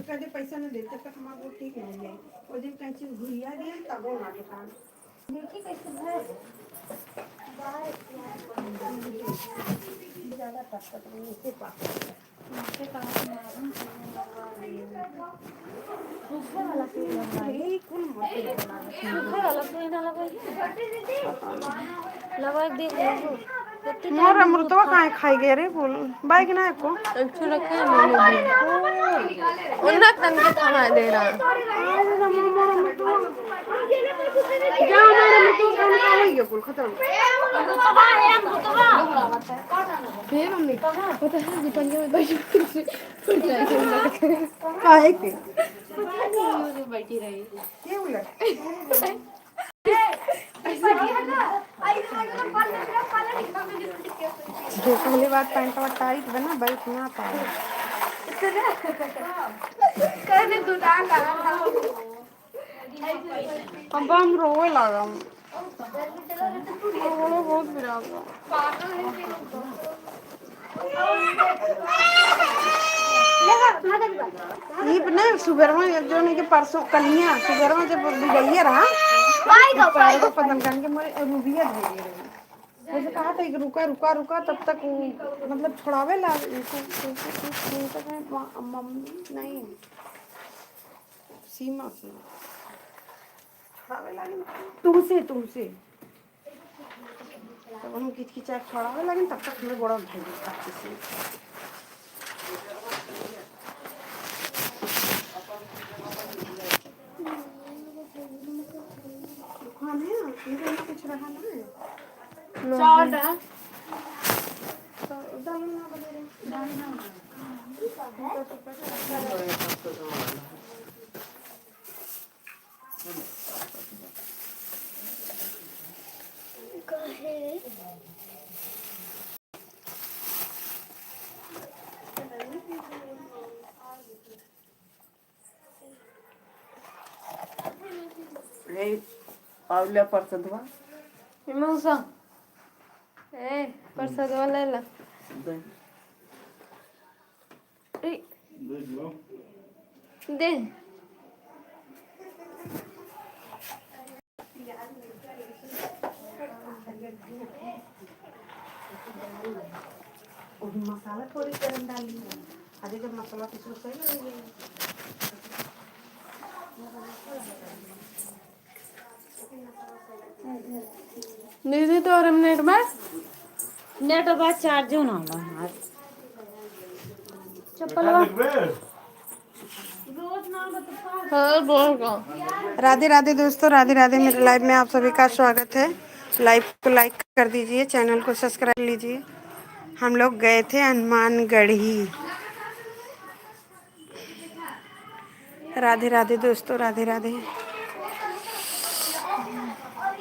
कदे पैसा न देते तक हमारे ठीक नहीं है। वो दिन कहीं चीज घुरिया दिए तब वो ना दुकान देखिए कैसे है बाहर ज्यादा टक्कर नहीं से पास से कहां से मालूम सूखा वाला से लगाई कुल मत सूखा वाला से ना लगाई लगा देख लो मोर अमृतवा काहे खाई गए रे बोल बाइक ना को अच्छा रखे मैंने भी उन्ना तन के खाना दे रहा जा हमारा अमृतवा खाने का हो गया कुल खत्म हे मम्मी पता है दीपंजा में बैठी फुट जाएगी काहे के बैठी रही ये बोला पहली बार पैंट टाइट बना बैठ ना पाए अब हम रोए लगा बहुत बिराग नहीं सुगर में जो नहीं के परसों कलियां सुगर में जब बिगड़िया रहा पैर को पतन करके मेरे रूबिया दे रही जैसे कहा था कि रुका रुका रुका तब तक मतलब छुड़ावे ला मम्मी नहीं सीमा से छुड़ावे लगे तुमसे तब हम किचकिचा छुड़ावे लगे तब तक हमें बड़ा अच्छे से कुछ रहा ना चार पावल्या परसदवा मौसा ए प्रसाद वाला ला दे मसाला थोड़ी गरम डाली आधे जब मसाला कुछ सही लगेगा दीदी तो और नेट बाद चार्ज होना होगा चप्पल हाँ बोल राधे राधे दोस्तों राधे राधे मेरे लाइव में आप सभी का स्वागत है। लाइव को लाइक कर दीजिए, चैनल को सब्सक्राइब लीजिए। हम लोग गए थे हनुमानगढ़ी। राधे राधे दोस्तों राधे राधे।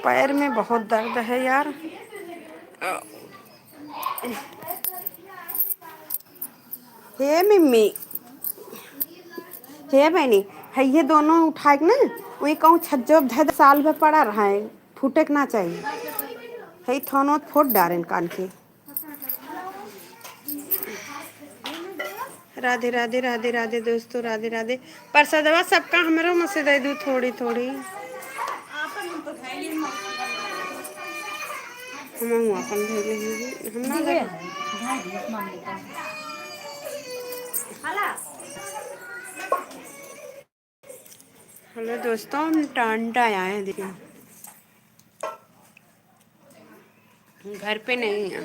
पैर में बहुत दर्द है यार। हे मिम्मी हे बहनी है ये दोनों उठा के ना वही कहूँ छज्जो धद साल में पड़ा रहा है फूटे ना चाहिए है थोनो फोड़ डारें कान के। राधे राधे राधे राधे दोस्तों राधे राधे। प्रसादवा सबका हमारा में से दे दूँ थोड़ी थोड़ी हम अपन भेजे हम ना लगे हेलो दोस्तों हम टांडा आए हैं देखिए घर पे नहीं है।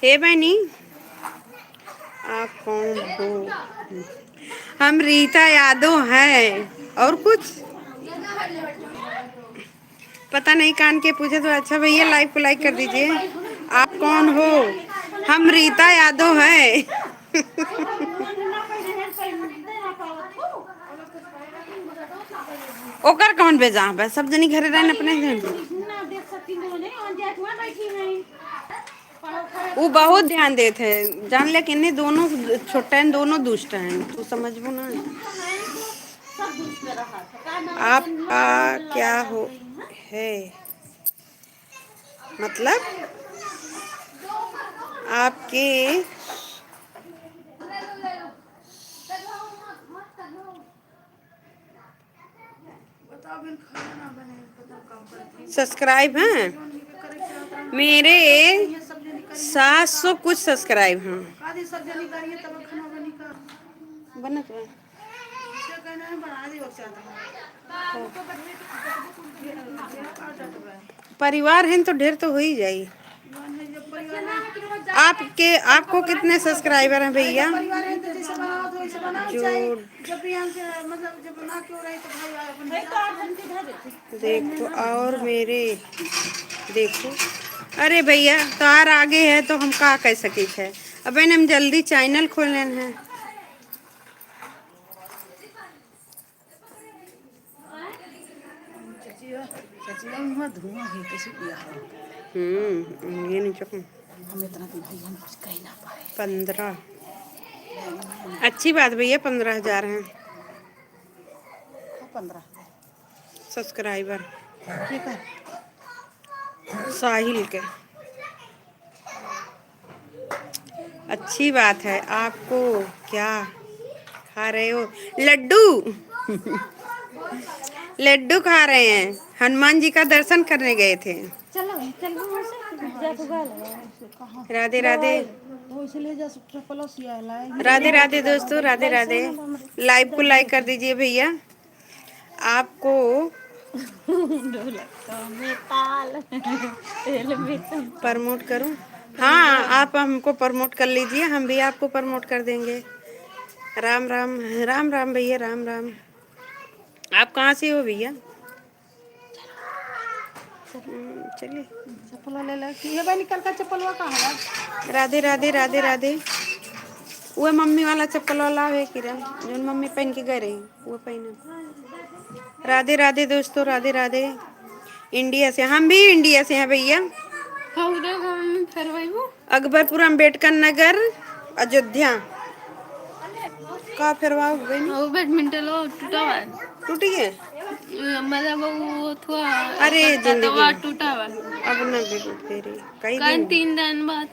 हे बहनी आप कौन हो? हम रीता यादव हैं और कुछ पता नहीं कान के पूछे तो अच्छा भैया लाइव को लाइक कर दीजिए। आप कौन हो? हम रीता यादव हैं। ओकर कौन भेजा बस सब जनी घरे रहन अपने घर ना देख सकती हो नहीं और जात वहां बैठी हैं वो बहुत ध्यान देते हैं जान ले कि नहीं दोनों छोटे हैं दोनों दुष्ट हैं तू समझबो ना सब दूसरे रहा था का ना आपका क्या हो है मतलब आपके सब्सक्राइब हैं मेरे 700 कुछ सब्सक्राइब हैं बनत बा। परिवार है तो ढेर तो हो ही जाई आपके आपको कितने सब्सक्राइबर हैं भैया जो देखो और मेरे देखो अरे भैया तार आगे है तो हम का कह सकी है अब हम जल्दी चैनल खोलने हैं ये नहीं चुप हम इतना दिन भैया हम कुछ कह ना पाए 15 अच्छी बात भैया 15,000 हैं 15 सब्सक्राइबर ठीक है साहिल के अच्छी बात है आपको क्या खा रहे हो लड्डू लड्डू खा रहे हैं हनुमान जी का दर्शन करने गए थे चलो चलो से जा तू गा राधे राधे तो इसलिए जा चप्पल सिया लाई राधे राधे दोस्तों राधे राधे लाइव को लाइक कर दीजिए भैया आपको प्रमोट करूं हाँ आप हमको प्रमोट कर लीजिए हम भी आपको प्रमोट कर देंगे राम राम राम राम भैया राम राम आप कहाँ से हो भैया चलिए चप्पल ले ले ये भाई निकल का चप्पल वा कहां है राधे राधे राधे राधे वो मम्मी वाला चप्पल वाला है किरण जो मम्मी पहन के गए रही वो पहने राधे राधे दोस्तों राधे राधे इंडिया से हम भी इंडिया से हैं भैया अकबरपुर अम्बेडकर नगर अयोध्या का फिरवाओ वो बैडमिंटन वो टूटा हुआ है टूटी है मतलब वो थोड़ा अरे जिंदगी टूटा हुआ अब न फेरी कई कल दिन 3 दिन बाद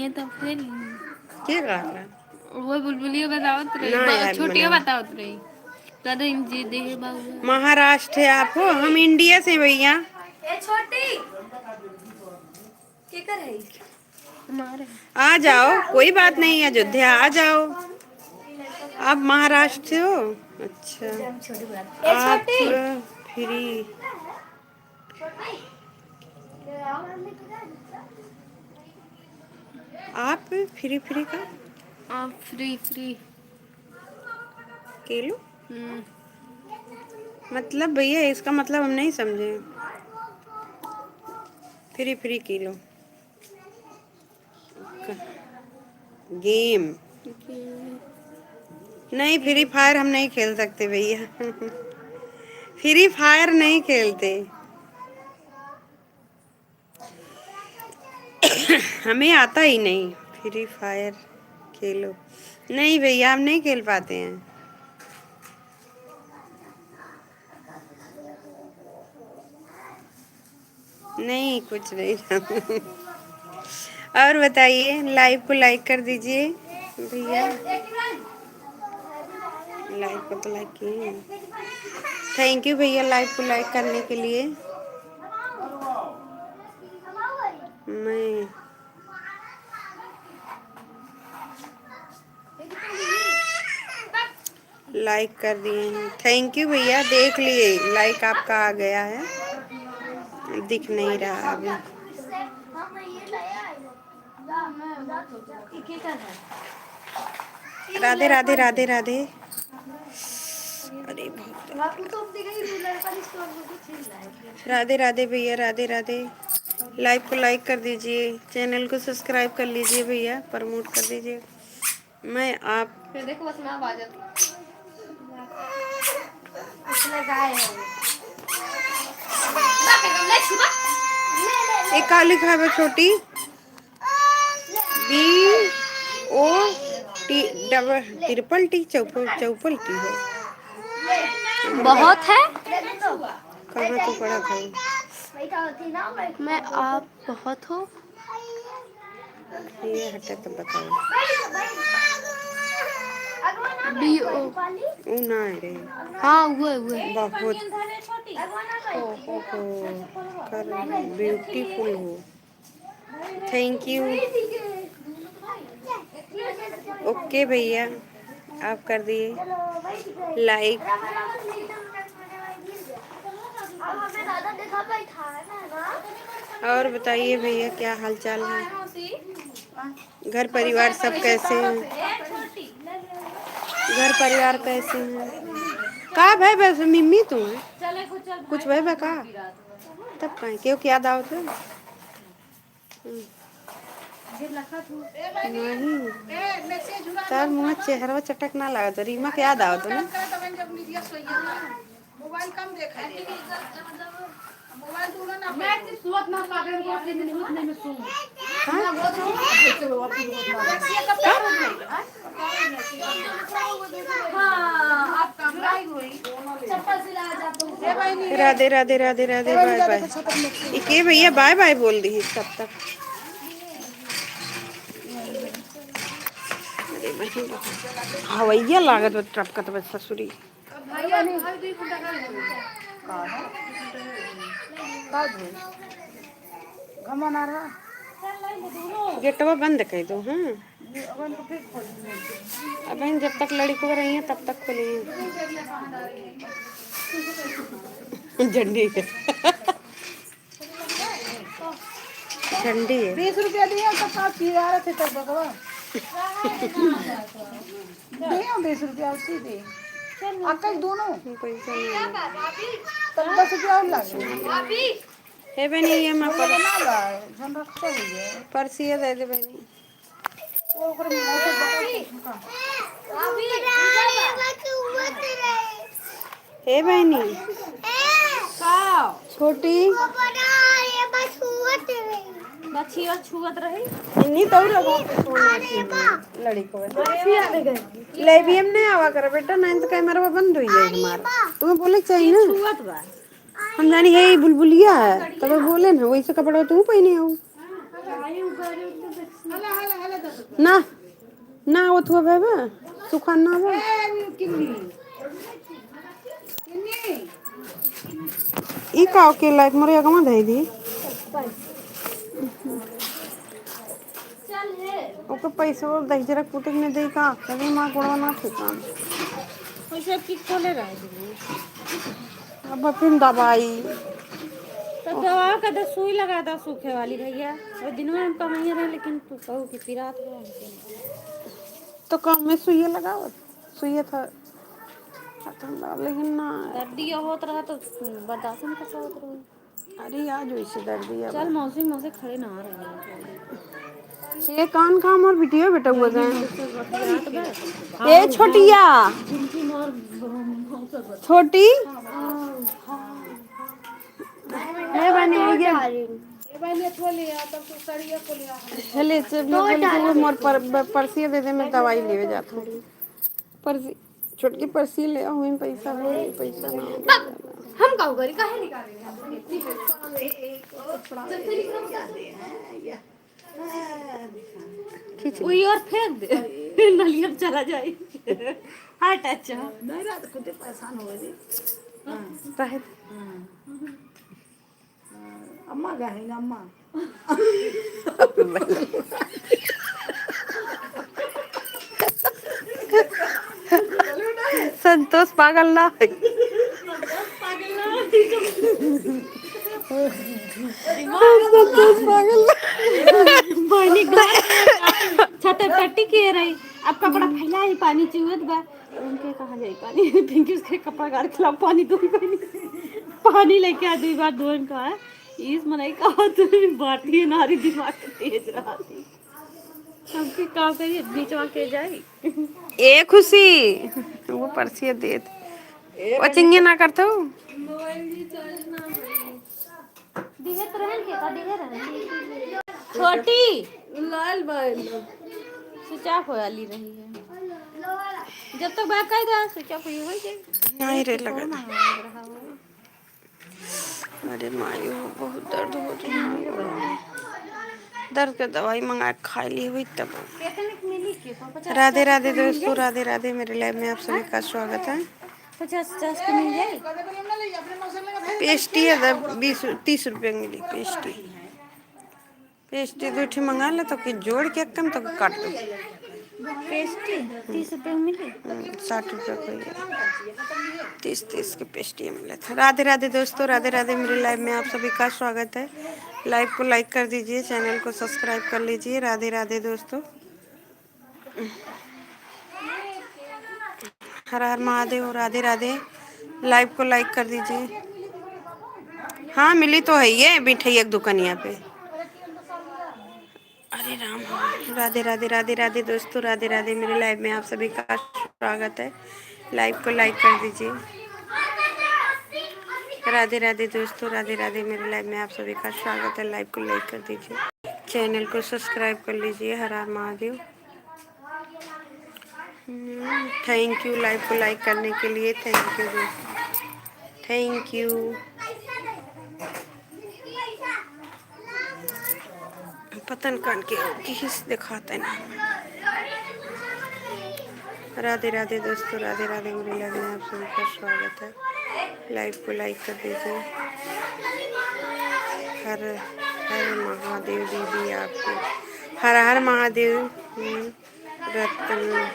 ये तो फिर क्या कर वो बुलबुलिया बतावत ना रही यार, छोटिया मना। बतावत रही दादा जी दे बाबू महाराष्ट्र है आप हो हम इंडिया से भैया ए छोटी क्या कर रही हमारे आ जाओ कोई बात नहीं अयोध्या आ जाओ आप महाराष्ट्र से हो अच्छा आप फ्री आप फ्री फ्री का फ्री फ्री किलो मतलब भैया इसका मतलब हम नहीं समझे फ्री फ्री किलो गेम नहीं फ्री फायर हम नहीं खेल सकते भैया फ्री फायर नहीं खेलते हमें आता ही नहीं फ्री फायर खेलो नहीं भैया हम नहीं खेल पाते हैं नहीं कुछ नहीं और बताइए लाइव को लाइक कर दीजिए भैया लाइव को तो लाइक किए थैंक यू भैया लाइव को लाइक करने के लिए मैं लाइक कर दिए हैं थैंक यू भैया देख लिए लाइक आपका आ गया है दिख नहीं रहा अभी राधे राधे राधे राधे अरे राधे राधे भैया राधे राधे लाइव को लाइक कर दीजिए चैनल को सब्सक्राइब कर लीजिए भैया प्रमोट कर दीजिए मैं आप देखो बस मैं आवाज एक का लिखा है छोटी B O T double triple T चौपल टी है। बहुत है। कहाँ तो पढ़ा था? मैं आप बहुत हो। ये हटे तो बताओ। बी ओ ना रे। हाँ वो है बहुत कर ब्यूटीफुल हो। Thank you. ओके भैया, आप कर दिए लाइक। और बताइए भैया, क्या हाल चाल है? घर परिवार सब कैसे हैं? घर परिवार कैसे हैं? का भाई बस मिम्मी तू है कुछ भाई बा का तब कहीं क्यों क्या दाव थे नहीं तार मुँह चेहरा चटक ना लगा तो रीमा के याद आओ तो ना। मोबाइल कम देखा मोबाइल दूर ना मैं सुवत ना पागल को अपने दिन हुत नहीं में सुन हां आप कमराई हुई चप्पल सिला जाता हूं। Radhe Radhe Radhe Radhe bye bye. ये भैया बाय बाय बोल दी तब तक। हवैया लागत टपकत बस ससुरी गेटवा बंद कर दो। हाँ अब जब तक लड़की रही है तब तक खुली झंडी है। झंडी है। 20 रुपया दिया तो आप पिया रहे थे तब भगवान दिया 20 रुपया उसी दे अक्कल दोनों पैसा नहीं तब 10 रुपया और लगे है बहनी। ये मैं बना ला हम रखते हुए पर्सिया दे दे बहनी। वो ओकर मौसम बता हे बहनी छोटी मछिया छुअत रही इन्हीं तो लड़ी को लेबीएम नहीं आवा कर बेटा नहीं तो कैमरा बंद हो जाए हमारा। तुम्हें बोले चाहिए ना हम जानी है बुलबुलिया है तब बोले ना वैसे कपड़ा तुम पहने हो ना ना वो थोड़ा बाबा सुखान ना बा ई का के लाइक मोरे अगमा दे दी ओके पैसा दही जरा कुटे ने दे का कभी मां कोड़ा ना ठिकान पैसे की खोले रहे अब फिर दवाई तो दवा का तो सुई लगा दो सूखे वाली भैया और दिन में हम कमाइए रहे लेकिन तू कहू कि पिरात हो तो काम में सुइया लगाओ सुइया था लेकिन ना दर्दी होत रहा तो बर्दाश्त नहीं कर सकत रही। अरे आज वैसे दर्दी है चल मौसी मौसी खड़े ना रहे ये कान काम और वीडियो बेटा हुआ गए ये छोटिया छोटी है बनी ये बहने खोले तब तो सड़िया खोले हेले से मोर परसी दे दे मैं दवाई लेवे जाता हूँ परसी छोटकी परसी ले आओ में पैसा हो पैसा ना हम काऊ करी काहे निकाले खींच वही और फेंक दे नलिया में चला जाए हार्ट अच्छा नहीं रात खुद परेशान हो गई रहे अम्मा गए अम्मा संतोष पागल ना है संतोष पागल छटपटी के रही अब कपड़ा फैला ही पानी चुहत बा उनके कहा जाए पानी पिंकी उसके कपड़ा गाड़ खिला पानी दो पानी लेके आ 2 बार धोन का है इस मनाई कहा तो बाटी नारी दिमाग तेज रहती सबके का करिए बीचवा के जाए ए खुशी वो पर्ची दे वो चिंगे ना करते हो। दिहे तो रहन के का दिहे रहन छोटी लाल बाल स्विच ऑफ वाली रही है। जब तक बैक कर दे स्विच ऑफ ही हो जाए। नहीं रे लगा कौन था। आ रहा हो? अरे मायू बहुत दर्द हो रहा है। दर्द का दवाई मंगा के खा ली हुई तब। कितने की मिली के 50 राधे राधे दोस्तों, राधे राधे। मेरे लाइव में आप सभी का स्वागत है। 50 की मिल जाए। पेस्टी है 20-30 रुपये मिली पेस्टी। पेस्टी 2 मंगा ले तो कि जोड़ के कम तो काट दो। पेस्टी 30 रुपये में मिली। 60 रुपये को ये 30 के पेस्टी मिले थे। राधे राधे दोस्तों, राधे राधे। मेरे लाइव में आप सभी का स्वागत है। लाइव को लाइक कर दीजिए, चैनल को सब्सक्राइब कर लीजिए। राधे राधे दोस्तों, हर हर महादेव। राधे राधे। लाइव को लाइक कर दीजिए। हाँ मिली तो है ये मिठाई एक दुकान यहाँ पे। अरे राम। राधे राधे, राधे राधे दोस्तों, राधे राधे। मेरे लाइव में आप सभी का स्वागत है। लाइव को लाइक कर दीजिए। राधे राधे दोस्तों, राधे राधे। मेरे लाइव में आप सभी का स्वागत है। लाइव को लाइक कर दीजिए, चैनल को सब्सक्राइब कर लीजिए। हर हर महादेव। थैंक यू लाइव को लाइक करने के लिए। थैंक यू दोस्तों, थैंक यू। पतन कान के किस दिखाते ना। राधे राधे दोस्तों, राधे राधे। मेरे लाइव में आप सभी का स्वागत है। लाइव को लाइक कर दीजिए। हर हर महादेव दीदी आपको। हर हर महादेव। रत्न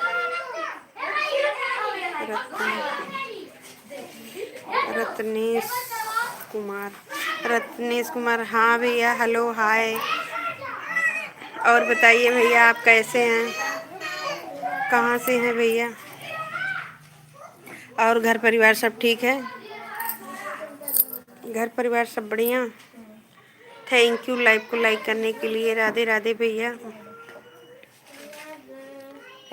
रत्नेश कुमार, रत्नेश कुमार। हाँ भैया, हेलो हाय। और बताइए भैया आप कैसे हैं, कहाँ से हैं भैया? और घर परिवार सब ठीक है? घर परिवार सब बढ़िया। थैंक यू लाइव को लाइक करने के लिए। राधे राधे भैया,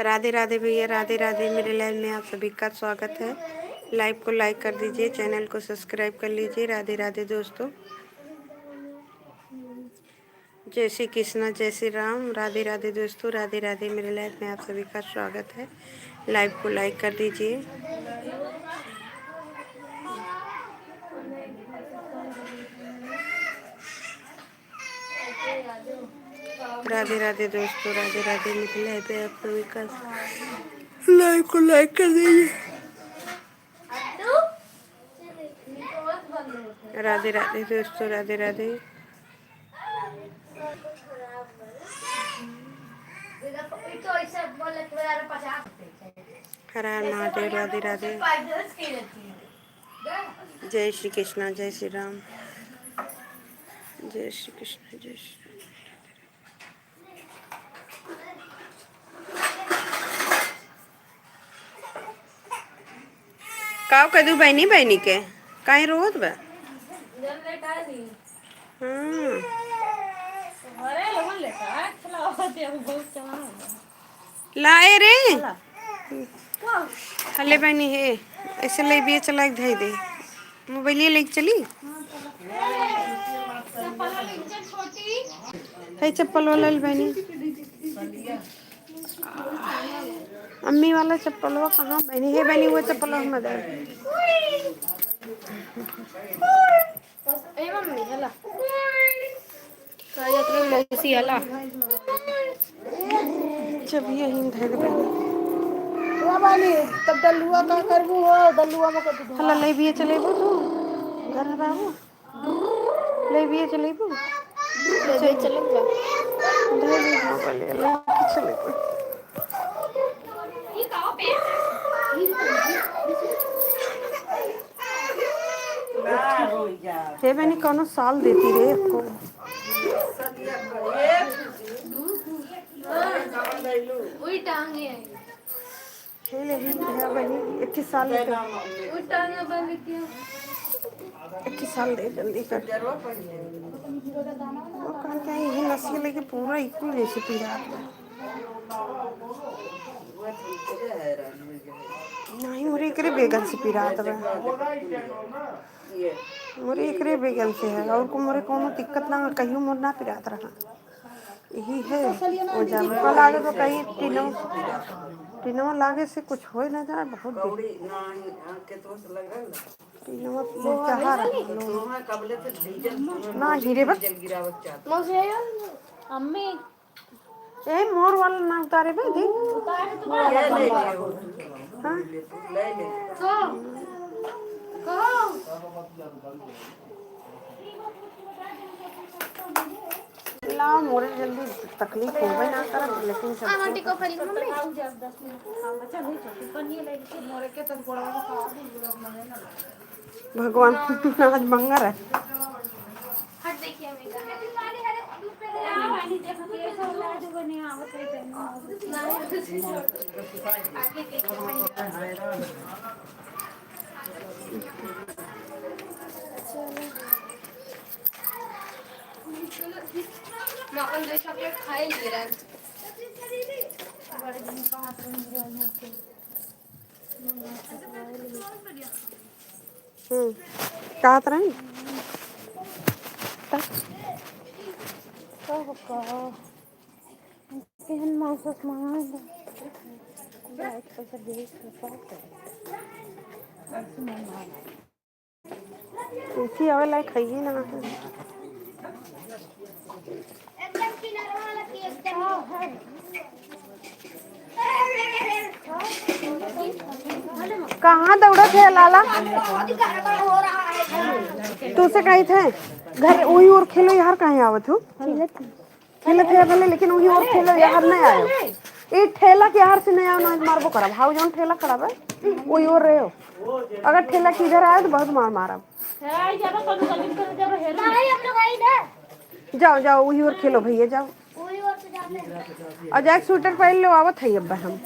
राधे राधे भैया, राधे राधे। मेरे लाइव में आप सभी का स्वागत है। लाइव को लाइक कर दीजिए, चैनल को सब्सक्राइब कर लीजिए। राधे राधे दोस्तों, जय श्री कृष्णा, जय श्री राम। राधे राधे दोस्तों, राधे राधे। मेरे लाइव में आप सभी का स्वागत है। लाइव को लाइक कर दीजिए। राधे राधे दोस्तों, राधे राधे। मेरे लाइव में आप सभी का लाइव को लाइक कर दीजिए। राधे राधे दोस्तों, राधे राधे। हर हर महादेव। राधे राधे। जय श्री कृष्णा, जय श्री राम। जय श्री कृष्ण, जय श्री राम। काव कदू बहनी बहनी के काहे रोत बा? लाए रे हले बहनी है ऐसे ले भी चला धई दे मोबाइल लेके चली है चप्पल वाला बहनी। अम्मी वाला चप्पल वो कहाँ बहनी है? बहनी वो चप्पल हम दे जब यही धर बानी तब दलुआ का करबू हो दलुआ में कर हला ले भी चलेबो तू घर बाबू ले भी चलेबो ले चलेगा धर ले मोबाइल ले चलेबो। हे बहनी कौनो साल देती रे आपको वही टांगे हे ले भी है बहनी 21 साल ले वही टांगे बंद किया 21 साल दे जल्दी कर वो कहाँ क्या ये नस्ल लेके पूरा इक्वल जैसे पीड़ा नहीं मोरे एकरे बेगन से पिरात बा। मोरे एकरे बेगन से है और को मोरे कोनो दिक्कत ना कहियो मोर ना पिरात रहा। यही है वो जब कल आगे तो कहीं तीनों लागे से कुछ हो ना जाए बहुत तीनों चाहा रहा ना हीरे बस अम्मी ए मोर वाला ना उतारे बे दी हाँ ला मोरे जल्दी तकलीफ हो गई ना कर लेकिन सब आंटी को फैली मम्मी भगवान आज मंगर है हट देखिए मैं अपन दो चॉकलेट खाए ले रहा बड़े दिन का हाथ में कहा तरह केहन मांसस मांगा पैसा दे ऐसी आवे लायक खाइए ना एकदम किनारे वाला की एकदम कहाँ दौड़ा थे लाला तू से कही थे घर वही और खेलो यार कहीं आवत हो खेलत है भले लेकिन वही और खेलो यार नहीं आयो ये ठेला के यार से नहीं आओ ना मारबो करा भाव जौन ठेला खड़ा है वही और रहे हो अगर ठेला किधर आए तो बहुत मार मारा नहीं हम लोग आई ना जाओ जाओ वही और खेलो भैया जाओ पूरी ओर से जाते हैं और जाके स्वेटर पहन लो आवत है अब हम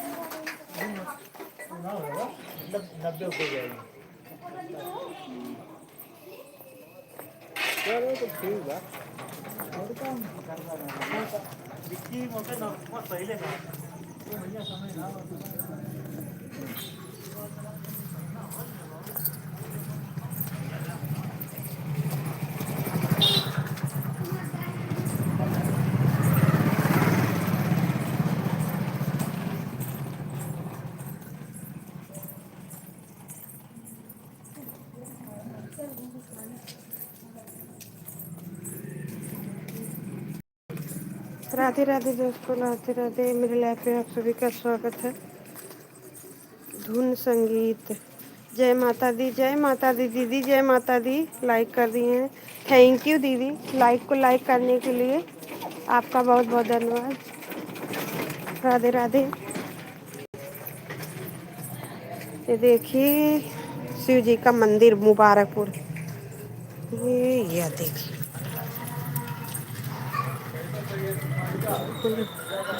राधे राधे दोस्तों राधे राधे मेरे लाइफ में आप सभी का स्वागत है धुन संगीत जय माता दी दीदी जय माता दी लाइक कर दिए हैं थैंक यू दीदी लाइक को लाइक करने के लिए आपका बहुत बहुत धन्यवाद राधे राधे ये देखिए शिव जी का मंदिर मुबारकपुर ये देखिए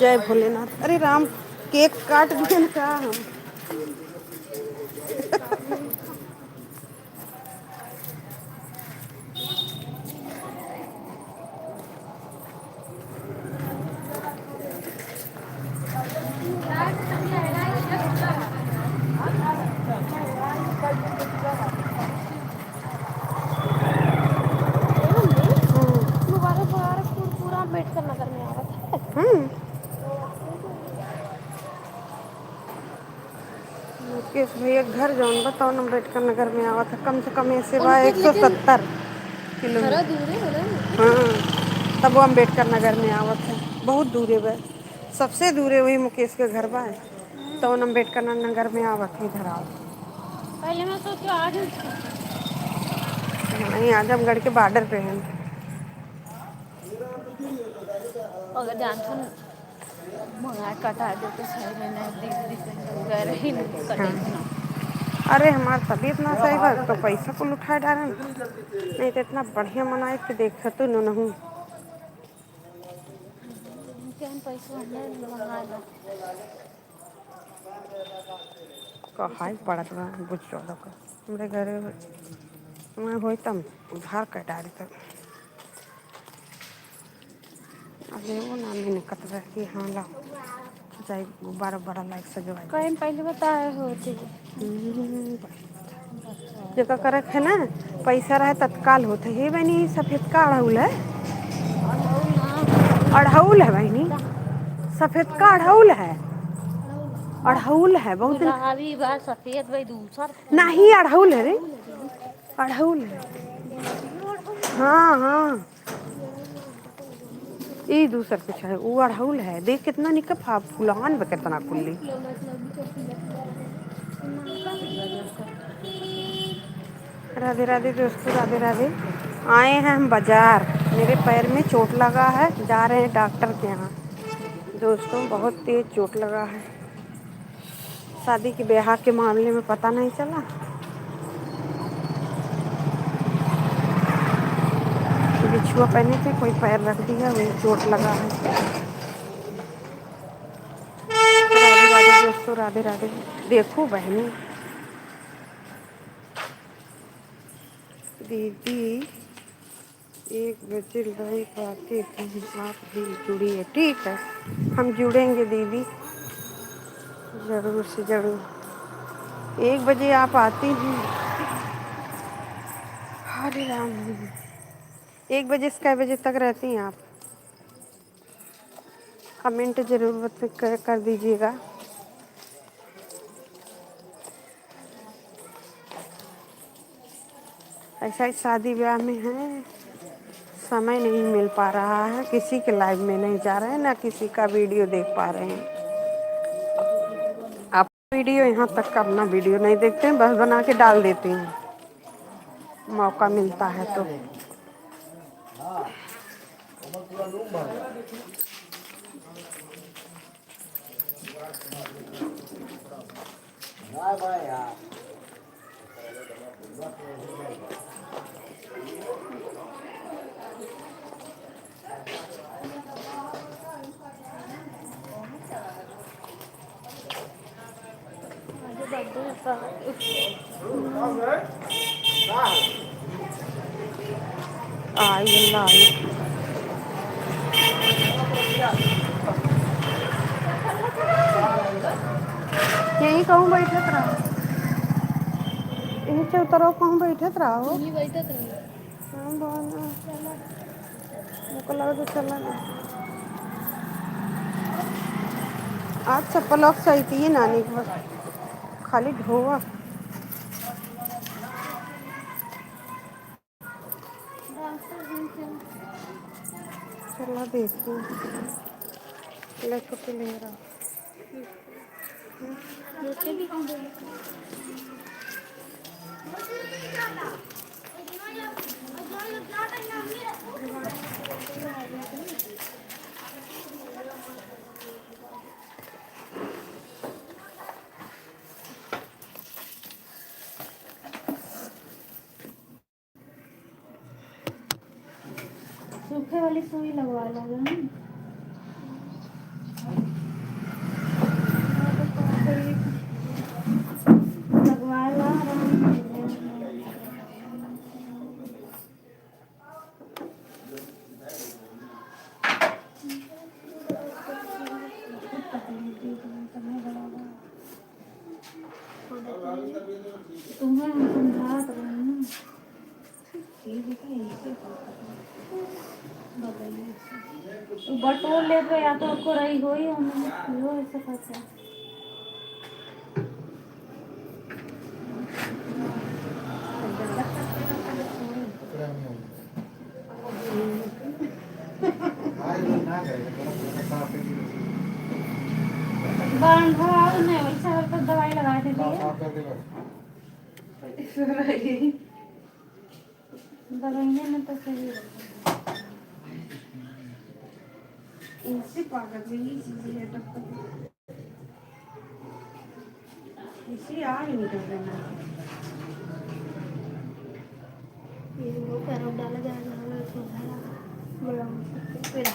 जय भोलेनाथ अरे राम केक काट दिए ना का हम मुबारकपुर पूरा अम्बेडकर नगर में आवत है मुकेश भैया घर जौन बताओ ना अम्बेडकर नगर में आवा था कम से कम ऐसे बा 170 किलोमीटर दूर है हाँ तब वो अम्बेडकर नगर में आवा था बहुत दूर है वह सबसे दूर है वही मुकेश के घर बा तो उन अम्बेडकर नगर में आवा था इधर आओ पहले मैं सोच आज नहीं आजमगढ़ के बॉर्डर पे हैं अगर जान सुन मंगा कटा दे तो सही में नहीं दीदी गए रही नहीं कटे ना अरे हमारी तबीयत ना सही बा तो पैसा को उठा डाले नहीं तो इतना बढ़िया मनाए कि देख तो नहीं क्या पैसा हमने मंगाया कहाई पड़त बा बुझ चौदह का हमारे घर में हो तम उधार कटा रही तब अरे वो नाम भी निकत रहा कि हाँ ला चाहे गुब्बारा बड़ा लाइट सजवाई दे। कहीं पहले बताए होते। जगह करक है ना, पैसा रहे तत्काल होते है बहनी। सफेद का अड़हुल है, अड़हुल है बहनी, सफेद का अड़हुल है, अड़हुल है बहुत दिन। गुलाबी बा सफेद भाई दूसर नहीं अड़हुल है रे, अड़हुल है। हाँ हाँ ये दूसर कुछ है, वो अड़हुल है। देख कितना निकप फुलान बा कितना कुल्ली। राधे राधे दोस्तों, राधे राधे। आए हैं हम बाजार, मेरे पैर में चोट लगा है, जा रहे हैं डॉक्टर के यहाँ। दोस्तों बहुत तेज चोट लगा है। शादी के ब्याह के मामले में पता नहीं चला, बिछुआ पहने थे, कोई पैर रख दिया, वही चोट लगा है। राधे राधे दोस्तों, राधे राधे। देखो बहनी दीदी 1 बजे लाइव आते हैं, आप भी जुड़िए। ठीक है हम जुड़ेंगे दीदी, ज़रूर से ज़रूर। 1 बजे आप आती हैं। हरे राम। 1 बजे से कै बजे तक रहती हैं आप? कमेंट ज़रूर कर दीजिएगा। ऐसा ही शादी ब्याह में है, समय नहीं मिल पा रहा है, किसी के लाइव में नहीं जा रहे हैं, ना किसी का वीडियो देख पा रहे हैं। आप वीडियो यहाँ तक का अपना वीडियो नहीं देखते हैं, बस बना के डाल देते हैं, मौका मिलता है तो। आई अल्लाह यही कहूँ बैठत रहो, यही चौतरो कहूँ बैठत रहो। हाँ बोला मुझको लगा तो चला ना। आज चप्पल सही थी नानी के बस खाली ढोआ। चला देखो ले छुट्टी ले रहा। सूखे वाली सुई लगवा लगा ना। लगवा ला तुम्हें हम समझा तो रहे हैं ना। तो बटोर ले तो या तो आपको रही हो ही हमें वो ऐसा करता है। बांधा नहीं वैसा तो दवाई लगा देती है। दवाइयाँ में तो सही इनसे पागल में ये चीजें है इसी आ ही नहीं कर देना। ये वो पैरों डाला जाएगा तो बड़ा फिर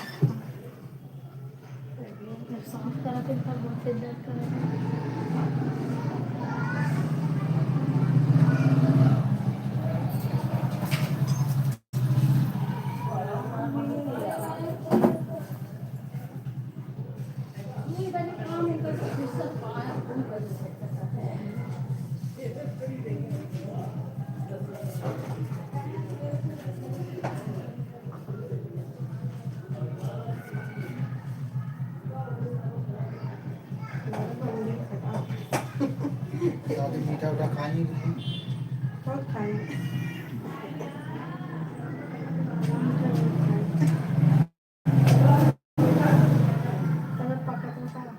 साफ करा फिर बहुत से दर्द करा। बेटा खाएंगे नहीं। बहुत खाएंगे। तब पका तो सारा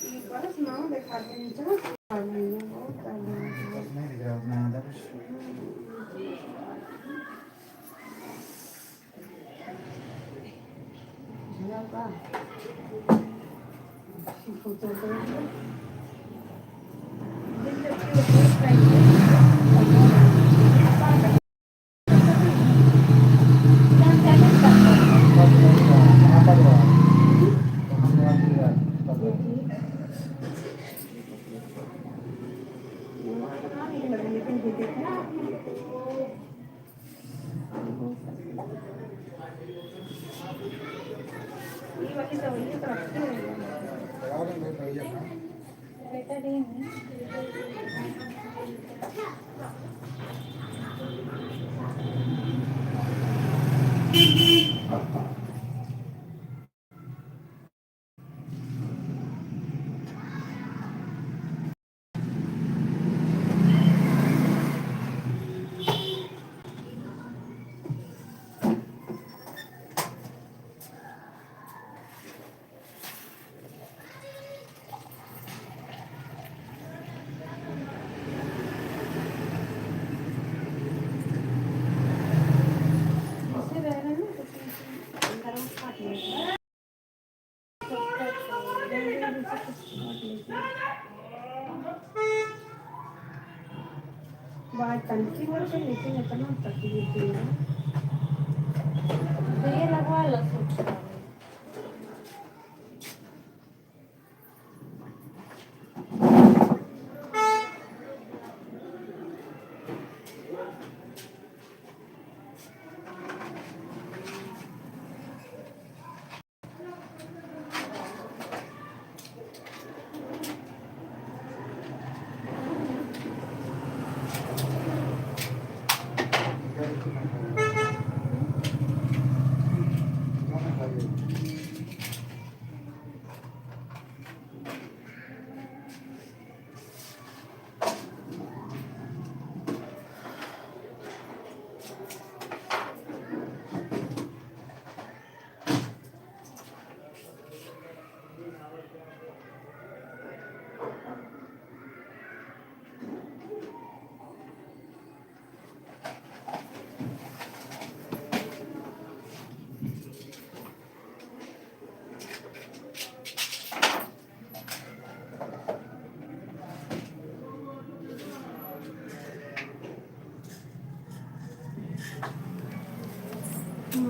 ये बस नाम देखा के नीचे ना खा लेंगे बहुत कर लेंगे। बस नहीं दिख रहा उतना अंदर। कहाँ पर हुआ? कहाँ से आप दिया? पता नहीं। लेकिन देखना ये वाली दवाइयाँ तो रखते हैं लगा देंगे भैया का। बेटा नहीं ऐसे रह रहे हैं ना तो अंदर हम काट लेते बात टंकी भर के लेकिन इतना तकलीफ है तो ये लगवा लो सूट।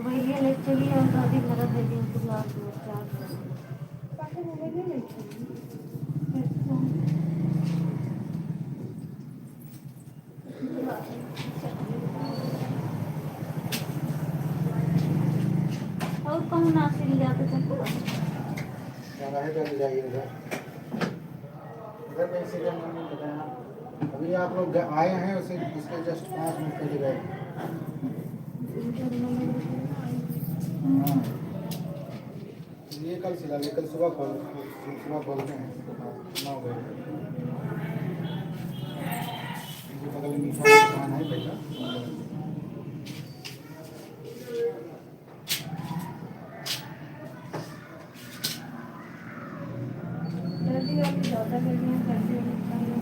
भैया ले चलिए और दादी घर दे दी तो लास्ट में चार पापा मोबाइल नहीं लेते और कहूँ नासिर जाते सकते जाना है तो ले जाइए उधर। उधर कैसे करना नहीं बताया। अभी आप लोग आए हैं उसे उसके जस्ट 5 मिनट पहले गए। हाँ ये कल सिला ले, कल सुबह खोलते हैं 9 बजे। मुझे बगल में मीठा दुकान है बेटा। जल्दी वाली ज़्यादा कर दिया जल्दी वाली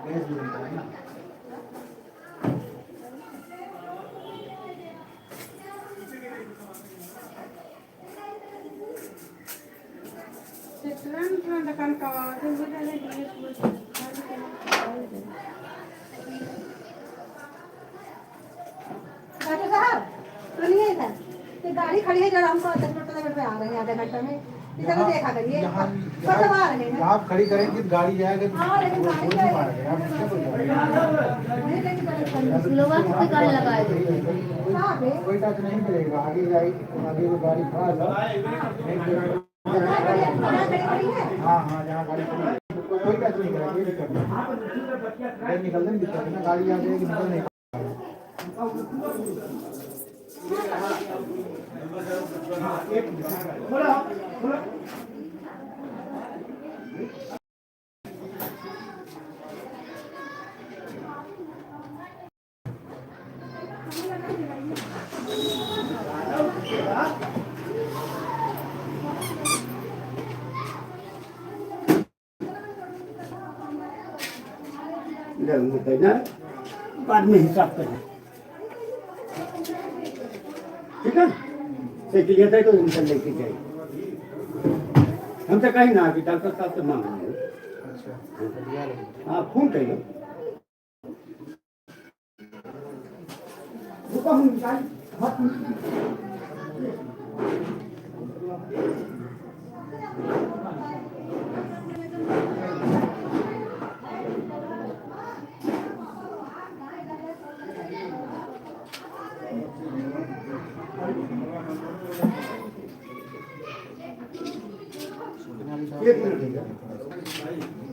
गैस भी बनता है ना। दुकान का डॉक्टर साहब सुनिए इधर ये गाड़ी खड़ी है जरा हमको 10 मिनट में आ रहे हैं आधे घंटे में इधर देखा करिए यहाँ पटवा रहे हैं आप खड़ी करेंगे तो गाड़ी जाएगा तो हाँ, लेकिन वो गाड़ी बोल नहीं पाएंगे आप क्या बोल रहे लोग की गाड़ी लगाए थे कहाँ पे कोई टच नहीं मिलेगा आगे जाएगी आगे वो गाड़ी खड़ा है हाँ हाँ जहाँ गाड़ी खड़ी है कोई टच नहीं करेगा कोई दिक्कत नहीं निकलने में दिक्कत है ना गाड़ी आ जाएगी निकल नहीं बाद में हिसाब करें ठीक है साइकिल लेता है तो इनसे लेके जाएगी हम तो कहीं ना अभी डॉक्टर साहब से मांग लेंगे हाँ फोन कर लो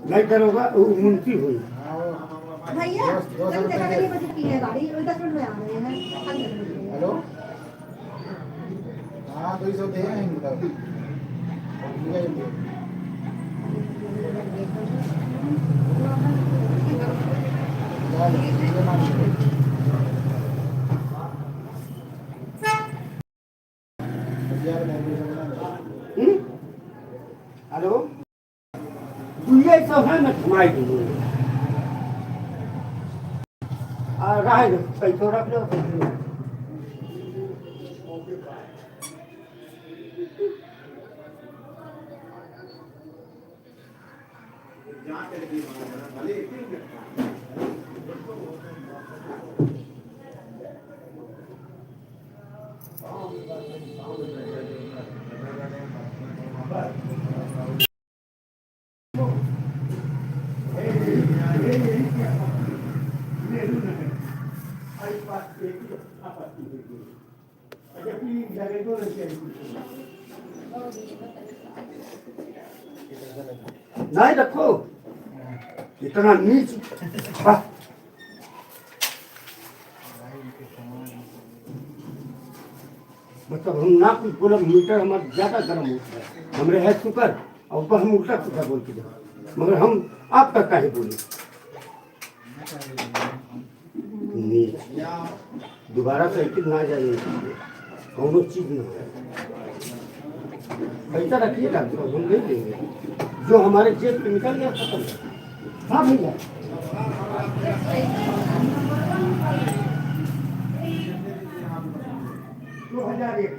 नहीं करोगा वो मुंशी हुई भैया जब देखा करिए बच्चे की है गाड़ी 10 मिनट में आ रहे हैं हेलो हाँ 200 दे हैं मतलब हेलो ये सब है मैं घुमाई दूंगी रहा पैसों रख लो नहीं रखो इतना नीच मतलब हम ना कुछ बोला मीटर हमारा ज्यादा गर्म होता है हमरे है शुक्र और ऊपर हम उल्टा सीधा बोल के मगर हम आपका काहे बोले दोबारा साइकिल ना जाए कौनो चीज ना है पैसा रखिए डॉक्टर हम ले लेंगे जो हमारे जेब में निकल गया खत्म हाँ भैया 2001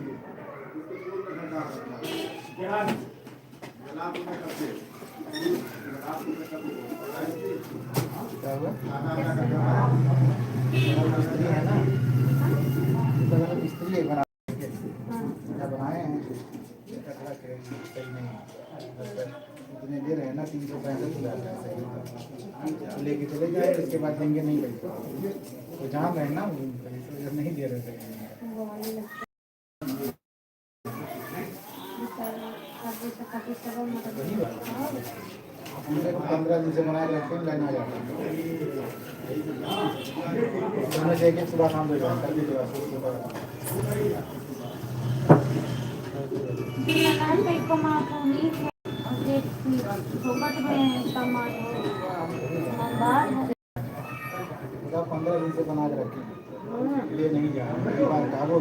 मिस्त्री बनाए हैं इतने दे रहे हैं ना 365 लेके चले जाए इसके बाद देंगे नहीं पैसे वो जान रहे हैं ना नहीं दे रहे थे हमसे 15 दिन से बनाए रखे हैं लाइन आ जाते हैं एक सुबह शाम दे टमाटर 15 दिन से बना के रखे ले नहीं जा बार कागो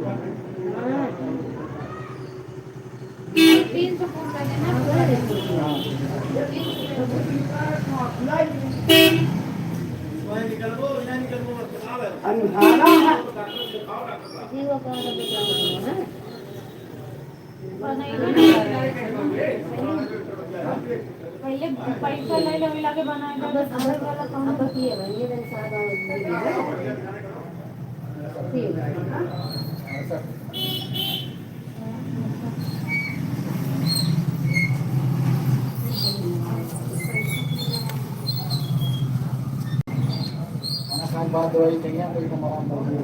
पहले पैसा ले ले मिला के बनाएगा तो समझ वाला काम किए भाई ये सादा साल बाद दवाई चाहिए तो एकदम आराम मिल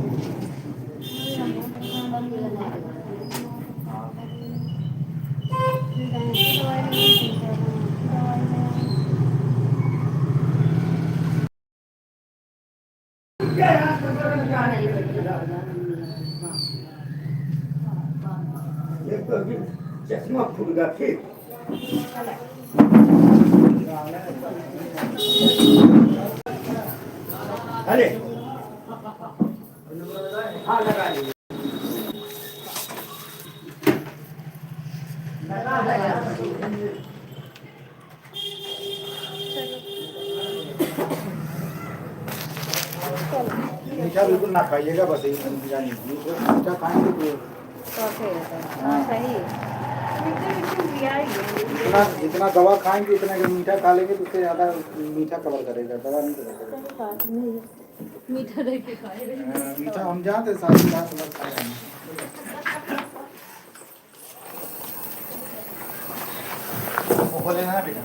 एक तो अभी चश्मा फूट गया फिर अरे हाँ लगा ली मीठा बिल्कुल ना खाइएगा, बस यही जानिए मीठा खाएंगे तो जितना दवा खाएंगे उतना अगर मीठा खा लेंगे तो उससे ज़्यादा मीठा कवर करेगा, दवा नहीं करेगा। मीठा हम जानते साथ समझ खा रहे हैं। वो बोले ना बेटा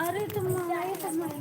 अरे तुम ये सब ये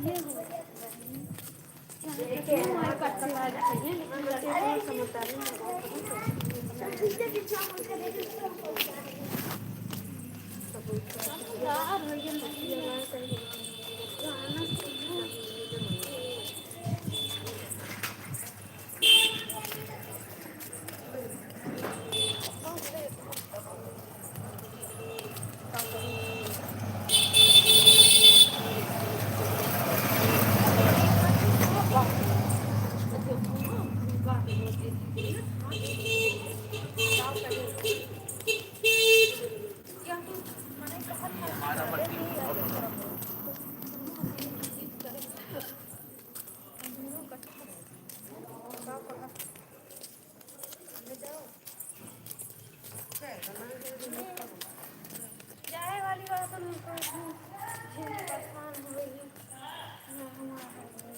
जाए वाली बात तो परेशान हो गई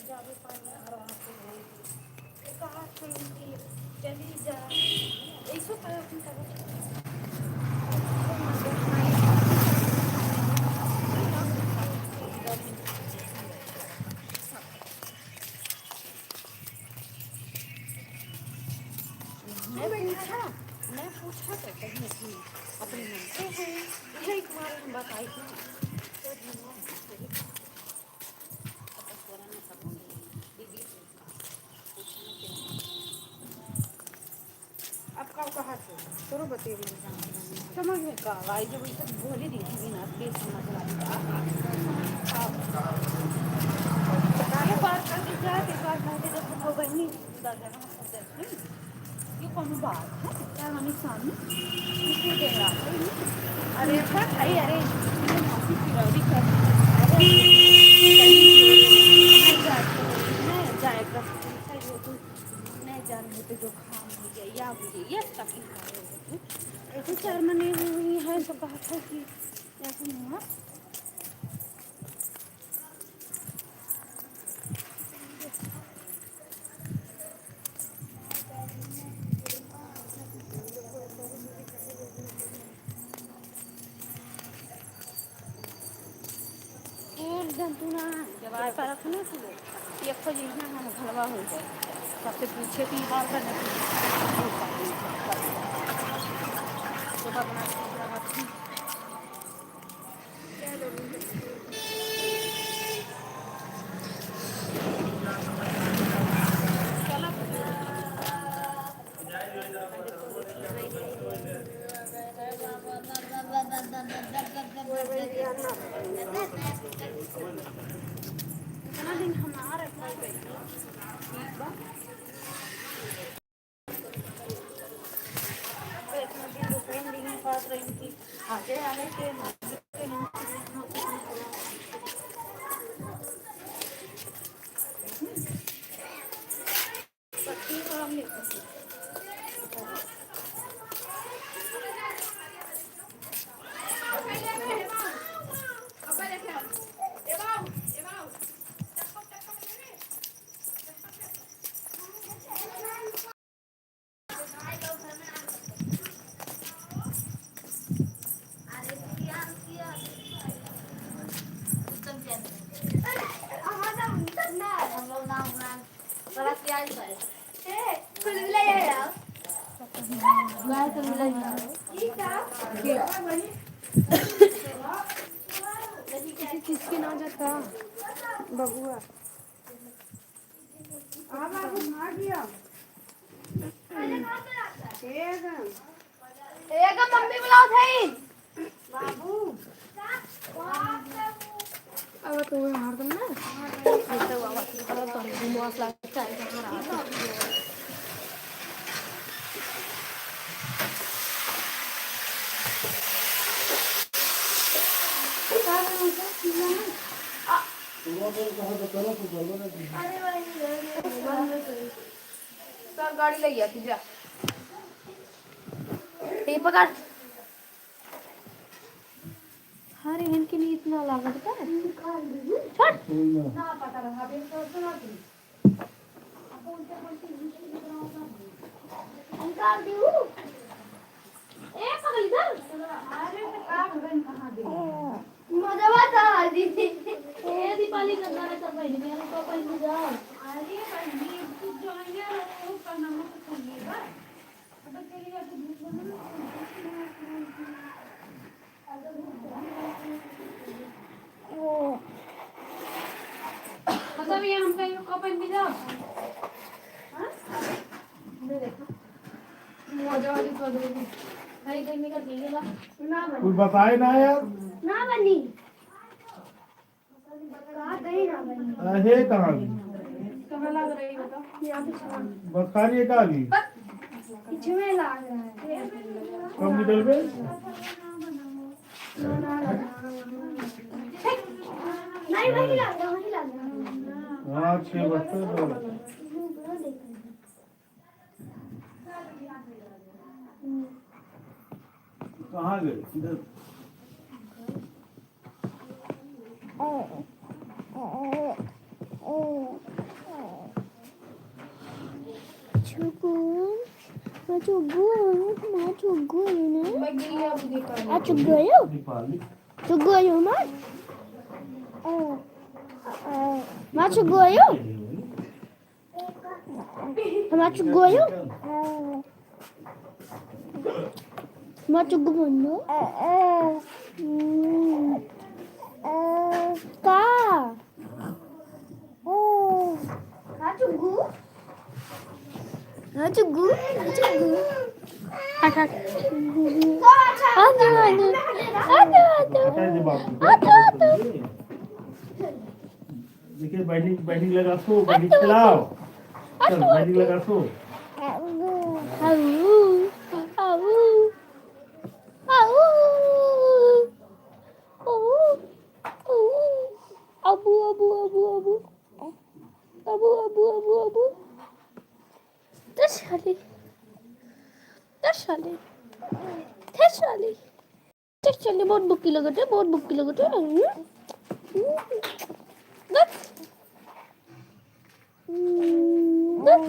जावे कहा चली जा ऐसो मैं पूछा तो कहीं थी अपने मन से है यही तुम्हारे हम बताई थी अब कब कहा से तोरो बतेरी समझ में का आई जब ये सब बोली दी थी ना बेस समझ वाली बात बार करके जाके बात नहीं जब हो गई नहीं दादा कौन बात है क्या हमारे सामने किसी दे रहा है अरे अच्छा भाई अरे माफी फिरौरी कर अरे नहीं जाएगा नहीं जाने पे जो खाम हो गया या मुझे ये तक ऐसे जर्मनी हुई है तो बात है कि ऐसा नहीं हुआ एकदम तू ना जब आए पर रखने से ये खोजी ना हम घलवा हो जाए सबसे पूछे कि हाल करने तो अपना इतना दिन हम आ रहे थे ठीक बा इतना दिन पेंडिंग में पास रही थी आगे आने के किसकी ना जाता बबुआ मम्मी बुलाओ थे बाबू अब तो वो हार दम ना तो बाबा की तरह तो घुमास लगता है हमारा सर गाड़ी ले गया जा ये पकड़ अरे इनके लिए इतना लागत है ना पता रहा अभी तो सुना थी निकाल दी हूं ए पकड़ इधर अरे का बहन कहां दे मजा आता दीदी ए दीपाली का गाना चल रही है मेरे को पहले जाओ अरे बहनी तू जाएंगे वो करना मत सुनिएगा अब तेरी या तो दूसरा ओ मतलब ये हम कहीं को पहन भी जाओ हां दे देखो मजा वाली कर देगी भाई कहीं निकल गई ना कुछ बताए ना यार ना बनी कहा गई ना बनी है कहाँ भी कहाँ लग रही बताओ यहाँ पे बखारी का भी पीछे में लग रहा है कब निकल गए नहीं वही लग रहा हाँ 6 बजे कहाँ गए किधर Machu goyo? Machu goyo? Machu goyo? Ka? Machu gu? Machu gu? Machu gu? देखिए बैटिंग लगा सो बैटिंग चलाओ चल बैटिंग लगा सो साले साले चलिए बहुत बुक्की लगते बहुत बुक्की लगते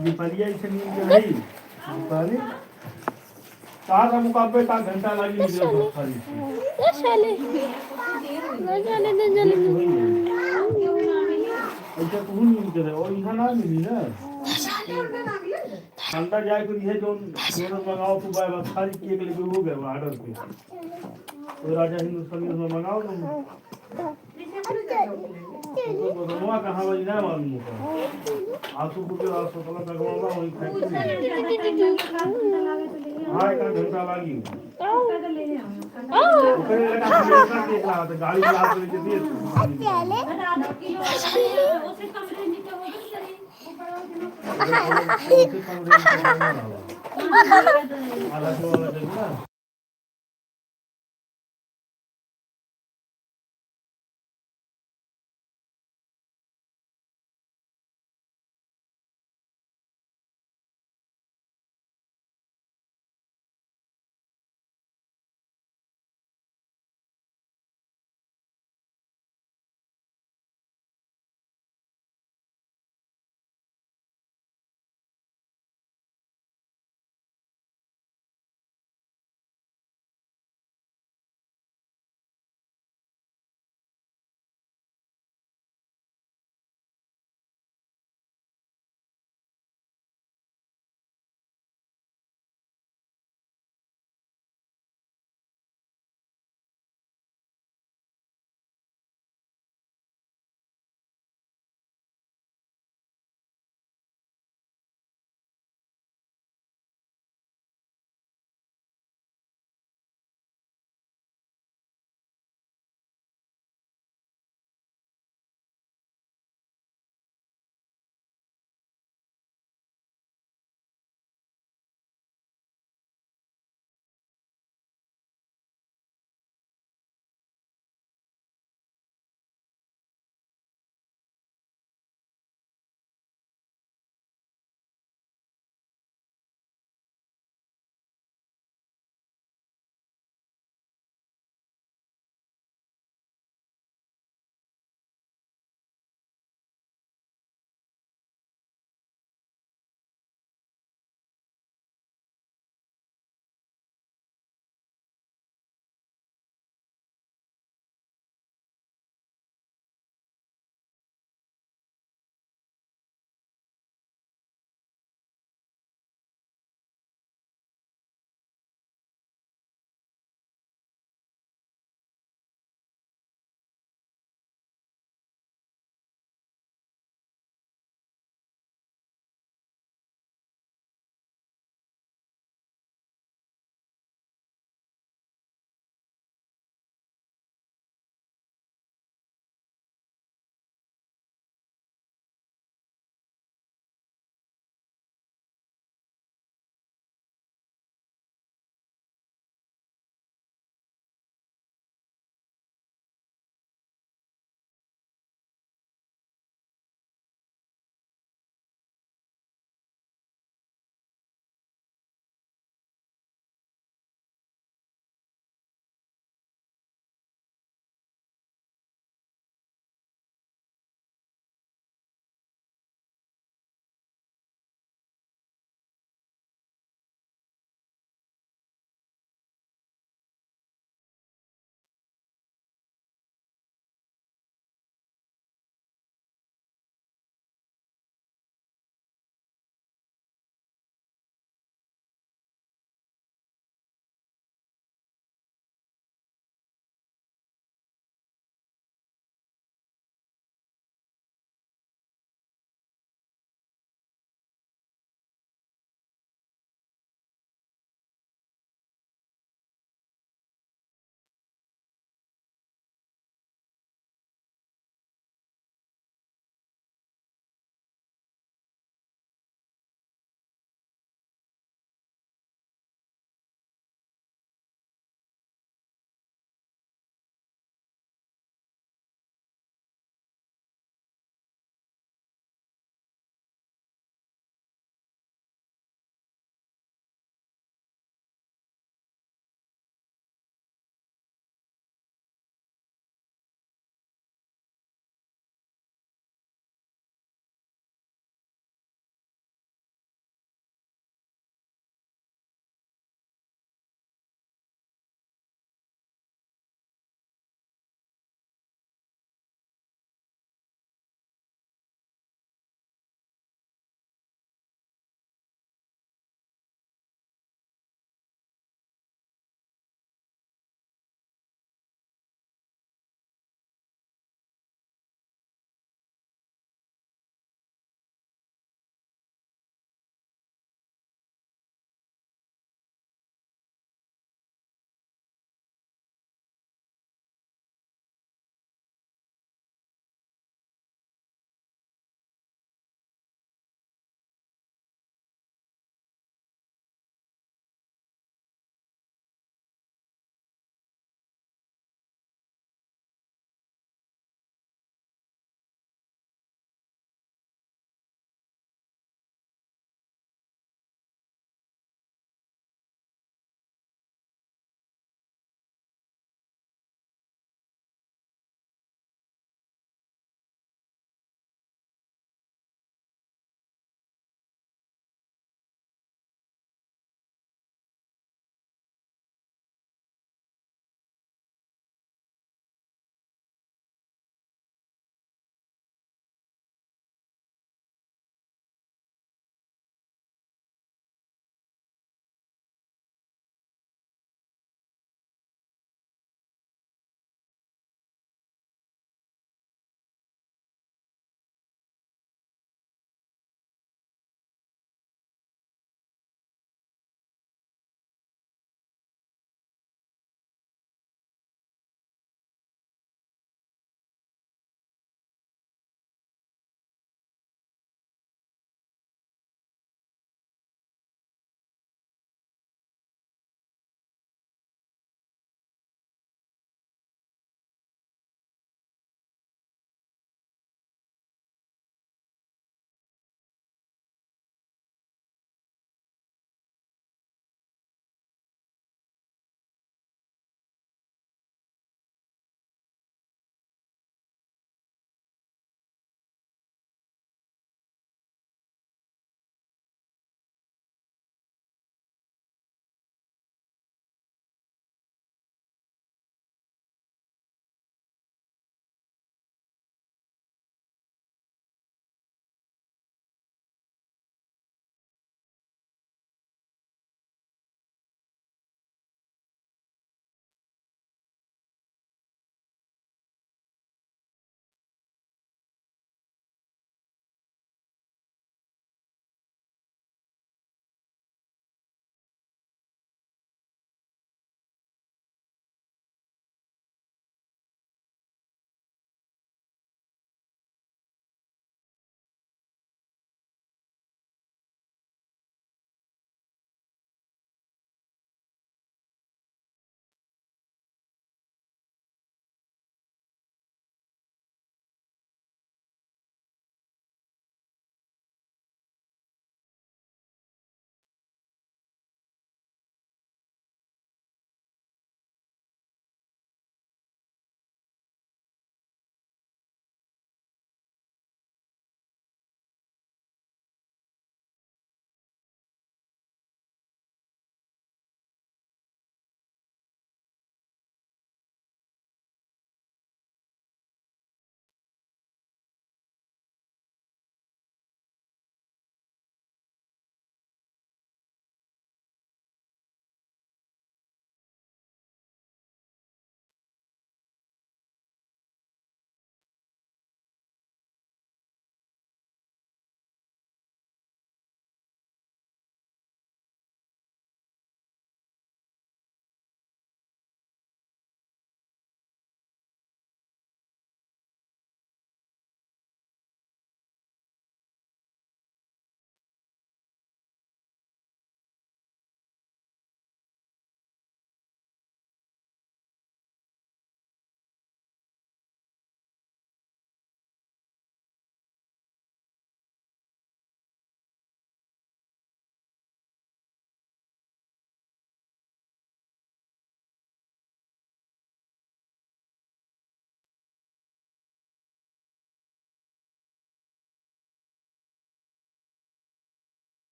दीपालिया इसे नींद के है दीपाली तार मुकाबले का घंटा लगी मुझे खाली साले ऐसा तो नहीं करे और यहाँ ना मिली ना अंदर जाए तो ये जो दोनों मंगाओ तो बाय बात खाली केक लेके हो गए ऑर्डर पे तो राजा हिंदुस्तानी में मंगाओ तुम तो दोनों कहाँ बजी ना मालूम होता आंसू को जो आंसू तो लगा होगा वही फैक्ट्री हाँ एक घंटा लगी ओकरे लगा देख रहा था गाड़ी चला तो लेके दिए उसे कमरे नीचे हो गई आधा किलो वाला चाहिए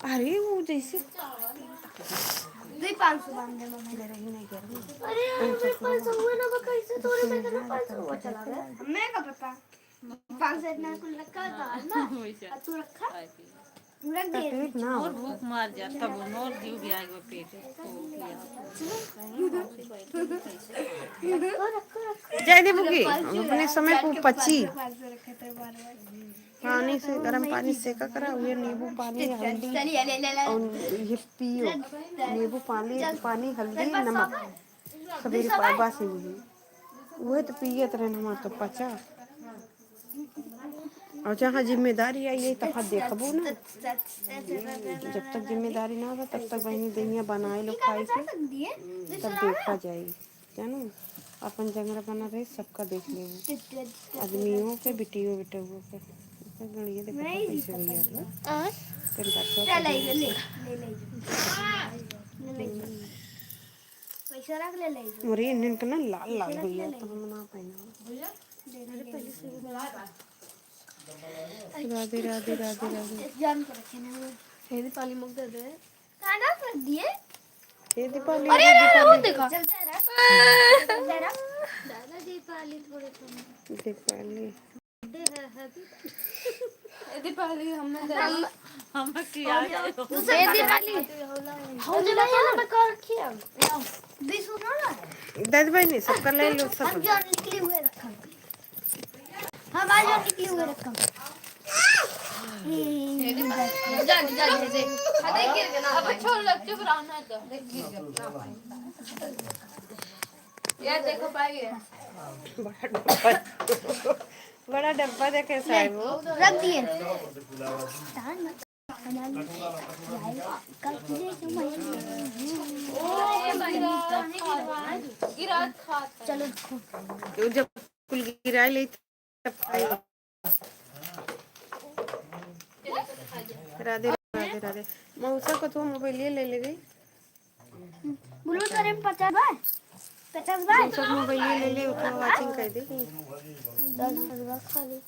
अरे वो जैसे 500 बांध दे मम्मी। अरे यार 500 हुए ना बका इससे थोड़े में करना 500 हुआ चला गया। मैं का पता 500 इतना कुल रखा था ना तू रखा रख दे पेट ना और भूख मार जाता वो और जीव भी आएगा पेट रखो जाए दे बुगी अपने समय को पची 500 रखे थे बार-बार। पानी से गर्म पानी सेका करा हुए नींबू पानी हल्दी चलिए ले और ये पियो नींबू पानी हल्दी नमक सवेरे पाबा से हुई वही तो पियत रहे हमार तो पचा और जहाँ जिम्मेदारी आई है तब देखबो ना जब तक जिम्मेदारी ना हो तब तक बहनी दहिया बनाए लो खाए के तब देखा जाए जानो अपन जंगल बना रहे सबका देख ले आदमियों के बिटियों बेटुओं के गणिये देखो कैसे भैया पैसा रख ले ले मोरे इन्हें का ना लाल लाल भैया तो हम ना पाएंगे राधे राधे राधे राधे जान को रखे ना हेदी पाली मुक दे दे खाना कर दिए ये दीपावली अरे वो देखो चलता रहा दादाजी पाली थोड़े कम दीपावली दीपावली हमने हम किया दीपावली हो जला ये ना कर रखिए 20 ना दादी भाई ने सबका ले लो हम सब जो निकले हुए रखा हम आज जो निकले हुए रखा जा दे देखिए ना अब छोड़ लो चुप रहो ना तो ये देखो पाएंगे बड़ा डब्बा देखे साहब वो रख दिए चलो तो जब कुल गिराए ले तब खाएगा राधे राधे राधे मौसा को तो मोबाइल ले ले गई बोलो तेरे में 50 बार सब मोबाइल ले ले उसको वाचिंग कर दे 10 बार खाली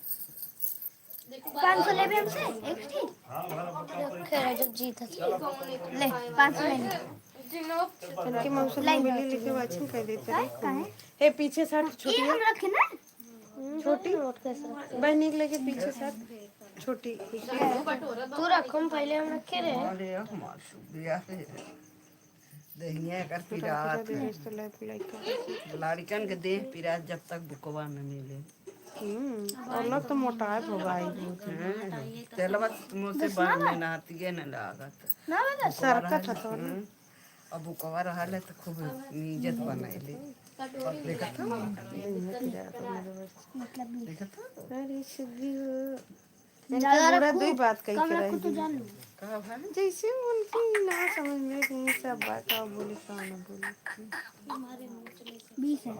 500 ले भी हमसे एक चीज खेल जब जीत ले 500 ले इनके मौसा मोबाइल लेके वाचिंग कर देते कहां है हे पीछे साथ ये छोटी हम रखे ना छोटी बहनी के लेके पीछे साथ छोटी तू रख हम पहले हम रखे रहे अरे हमार सुबिया दहिया कर पिरात लड़कन के देह पिरात जब तक बुकवा में मिले और लोग तो मोटा हो गई तेलवा मुझसे बांधने नहाती है न लागत ना बता सरका था तो अब बुकवा रहले तो खूब इज्जत बनाइले देखत हो देखत हो अरे सुगी पूरा दो बात कही के रही तो जान लो कहा भाई जैसे उनकी ना समझ में नहीं सब बात का बोली का ना बोली 20 है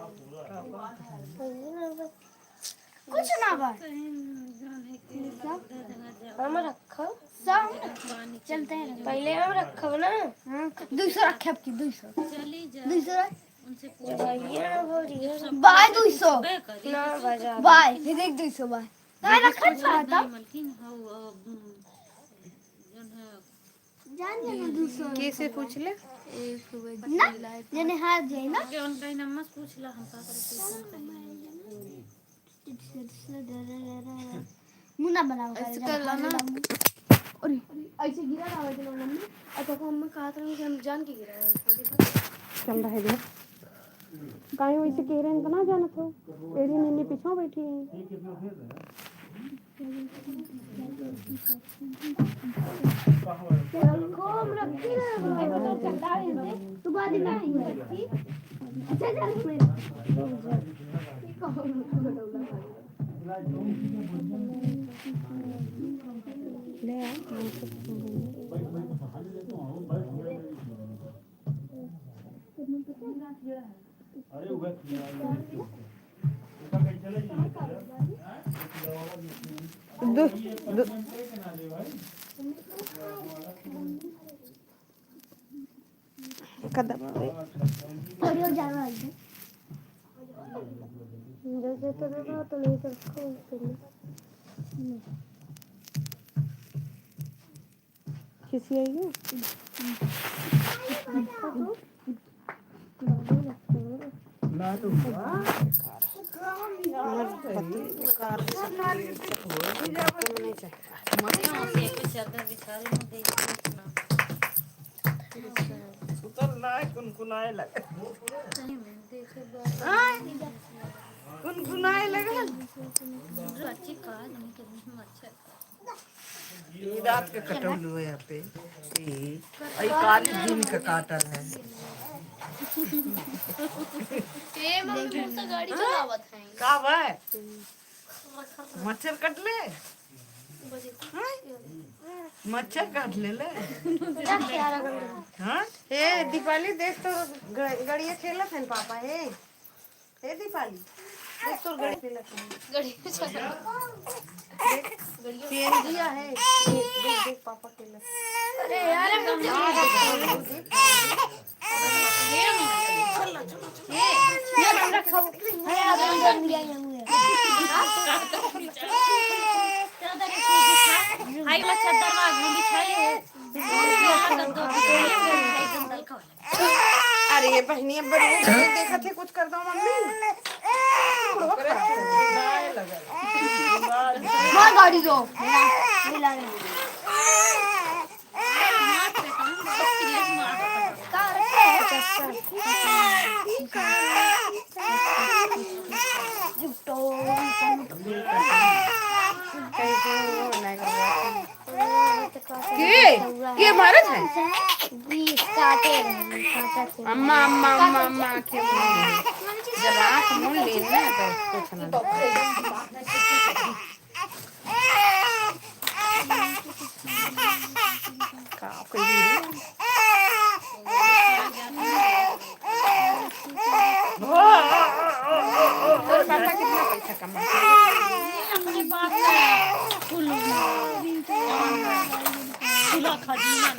कुछ ना बात हम रखो सब चलते हैं पहले हम रखो ना 200 रखे आपकी 200 बाय 200 ना बाजार बाय देख 200 बाय ना रखा चाहता जान जाना 200 कैसे पूछ ले ना जने हाथ जाए ना के उनका नंबर पूछ ला हम का करे मुन्ना बनाओ ऐसे कर लाना अरे ऐसे गिरा रहा है मम्मी अच्छा को मम्मी कहा था कि हम जान के गिरा चल रहा है देख काहे वैसे कह रहे हैं इतना जाना तो एड़ी नन्नी पीछे बैठी है खूब रखी है तू बाद में आई अच्छा चल ले आ अरे वो चले दो दो कदम और ये जाना है जैसे तो रखो तो नहीं तो रखो खिसी आई है कुनकुनाए लगा कुनकुनाए लगा ये रात के कटौलू है यहाँ पे ये काली दिन का काटल है गाड़ी चलावत है का भाई मच्छर कट ले मच्छर काट ले हाँ हे दीपाली देख तो गड़िया खेलत है पापा हे दीपाली देख तो गड़ी खेलत है गाड़ी पे चला सीएनजी है देख देख पापा खेलत अरे यार हाई वाला चद्दर में घूंगी छाई अरे ये बहनिया बड़ी देखा थे कुछ कर दो मम्मी मार गाड़ी दो मिला ये भारत है काटे अम्मा अम्मा अम्मा अम्मा के जब आँख मूल लेना तो कुछ ना पापा कितना पैसा कमाते अपने बाप खुला खजीना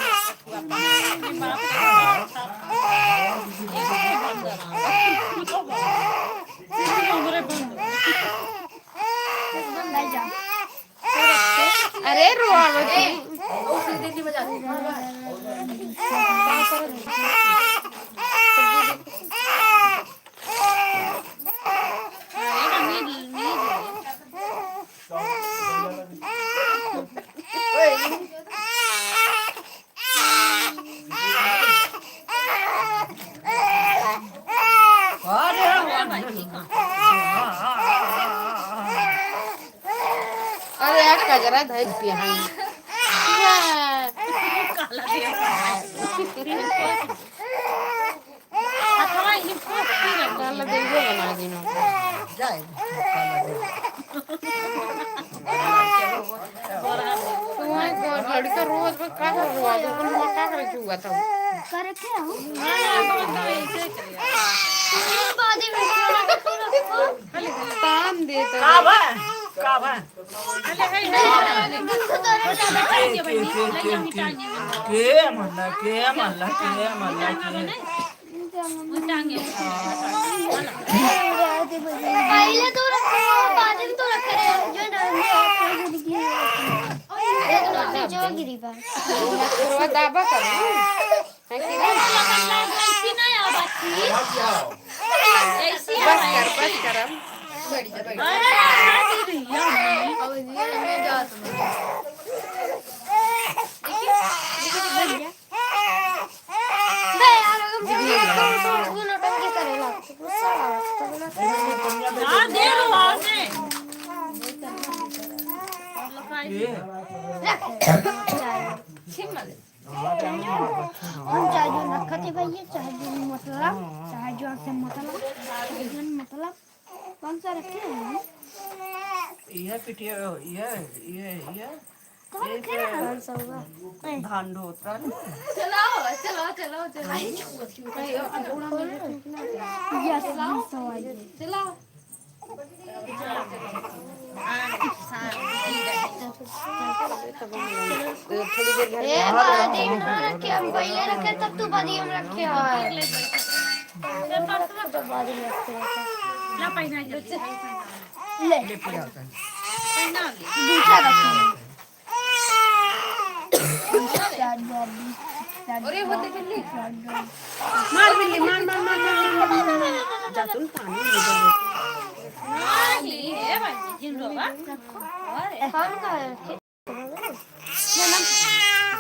अपने बाप अरे रोआ अरे यार कजरा धैर्य पिया काला दिया अथवा इन पोस्टी काला देवे बना दिनो जाए तुम्हारे को लड़का रोज बस का हुआ तो कुल मका कर चुका था करे क्या हूं काम देता का बा के मल्ला पहले तो रखो बाद में तो रखे जो जो गिरी बा पूरा दाबा कर है कि बस कर चाहे जो नखते भैया चाहे जो मतलब कौन सा रखे हैं यह पिटिया ये कौन सा होगा धान ढोता यस सवाई थोड़ी देर घर ए बादी रखे हम पहले रखे तब तू बादी हम रखे है तो बादी रखे ला पहिना ले ले पिया होता दूसरा रखे अरे वो देख ले मार बिल्ली मार मार मार मार जा तुम पानी में दे ली है भाई जिन रोगा हम का है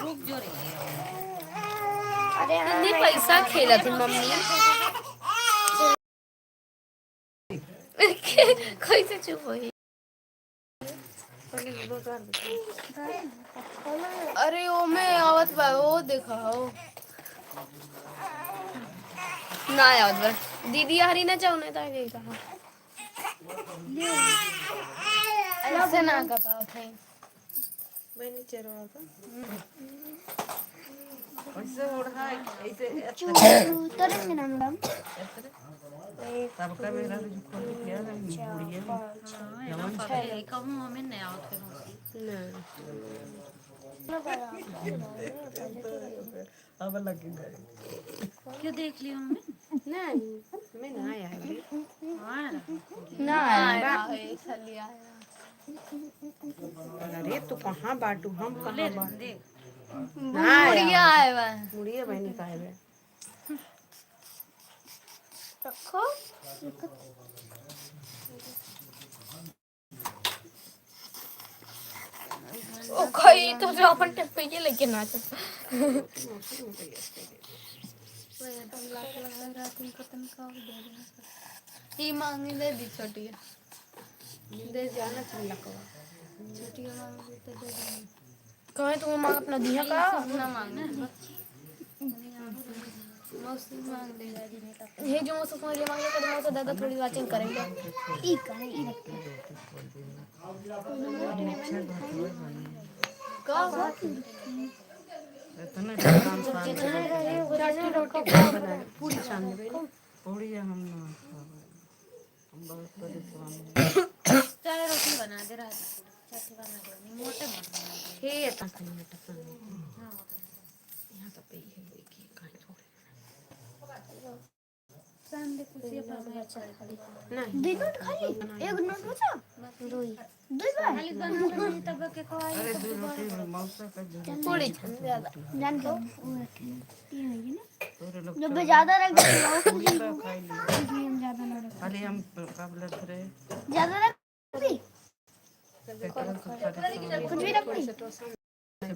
रुक जो रे अरे कितनी पैसा खेला थी मम्मी कैसे चुप हुई अरे ओ मैं आवत बा ओ देखा हो ना आवत बा दीदी हरी ना चाहू नहीं था गई कहा ऐसे ना कर पाओ थे मैंने चरवा था ऐसे ओढ़ा ऐसे उतरेंगे ना मैडम सबका मेरा जो खोल किया ना बुढ़िया कहूँ हमें नहीं आवत है अब लगी क्यों देख लियो हमें नहीं मैं ना आया है ना आया चलिए अरे तू कहाँ बाटू हम कहाँ बाटू देख बुढ़िया आए बा मुड़िए बहनी का है रखो ओ कोई तो जो अपन टेप ये लेके नाच ही मांगी दे दी छोटी दे जाना चल को छोटी मांगी तो दे दी कहे तुम मांग अपना दिया का ना मांगना मौसी मांग दे ये जो मौसी को ये मांगे तो मौसी दादा थोड़ी वाचिंग करेंगे ई करे ई का इतना काम पूरी सामने पूरी हम ना हम बहुत परेशान हैं चल रोटी बना दे रहा चटनी बना दे मोटे बना दे हे ता खाने टपन यहाँ तो पे है कि कहीं छोड़े सामने कुर्सी पर चल नहीं दो नोट खाली एक नोट बचा दो बार खाली गंदू खाली तब के खवाई अरे दो रोटी मौसा का जरूर थोड़ी ज्यादा जान लो तीन है ना पूरे लोग जब ज्यादा रख दो पूरी बार खाई लिए हम ज्यादा ना रख खाली हम काबले धरे ज्यादा रख दी कुछ कुछ भी रख दी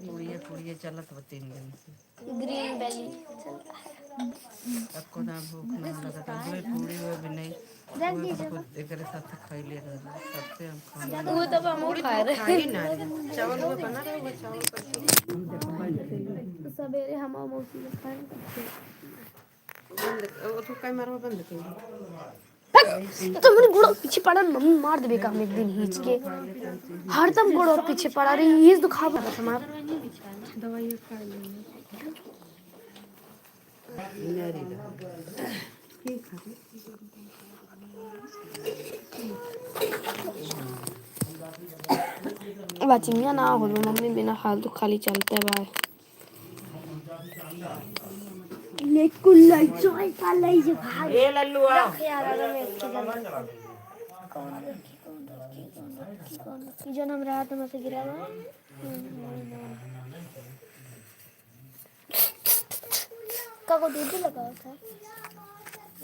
पूरी चलत बा 3 दिन से ग्रीन वैली अब को ना भूख ना लगता दो पूरी वो भी नहीं रख दीजिए खुद एकरे साथ खाई ले रहा सबसे हम खाना वो तो हम खा रहे खाई ना चावल वो बना रहे हो चावल पर सवेरे हम मौसी के खाए बंद ओ तो काय मारवा बंद कर तो मेरे गुड़ पीछे पड़ा मम्मी मार देबे का एक दिन हिच के हर दम गुड़ और पीछे पड़ा रही ये दुखा बता समार दवाई खा लेंगे ठीक है बाचिंगा ना हो मम्मी बिना हाल तो खाली चलते बा ले कुल्ला चाय का ले जे भाई ए लल्लू आ यार अगर मैं की जन हम रात में से गिरा हुआ का को दूध लगा था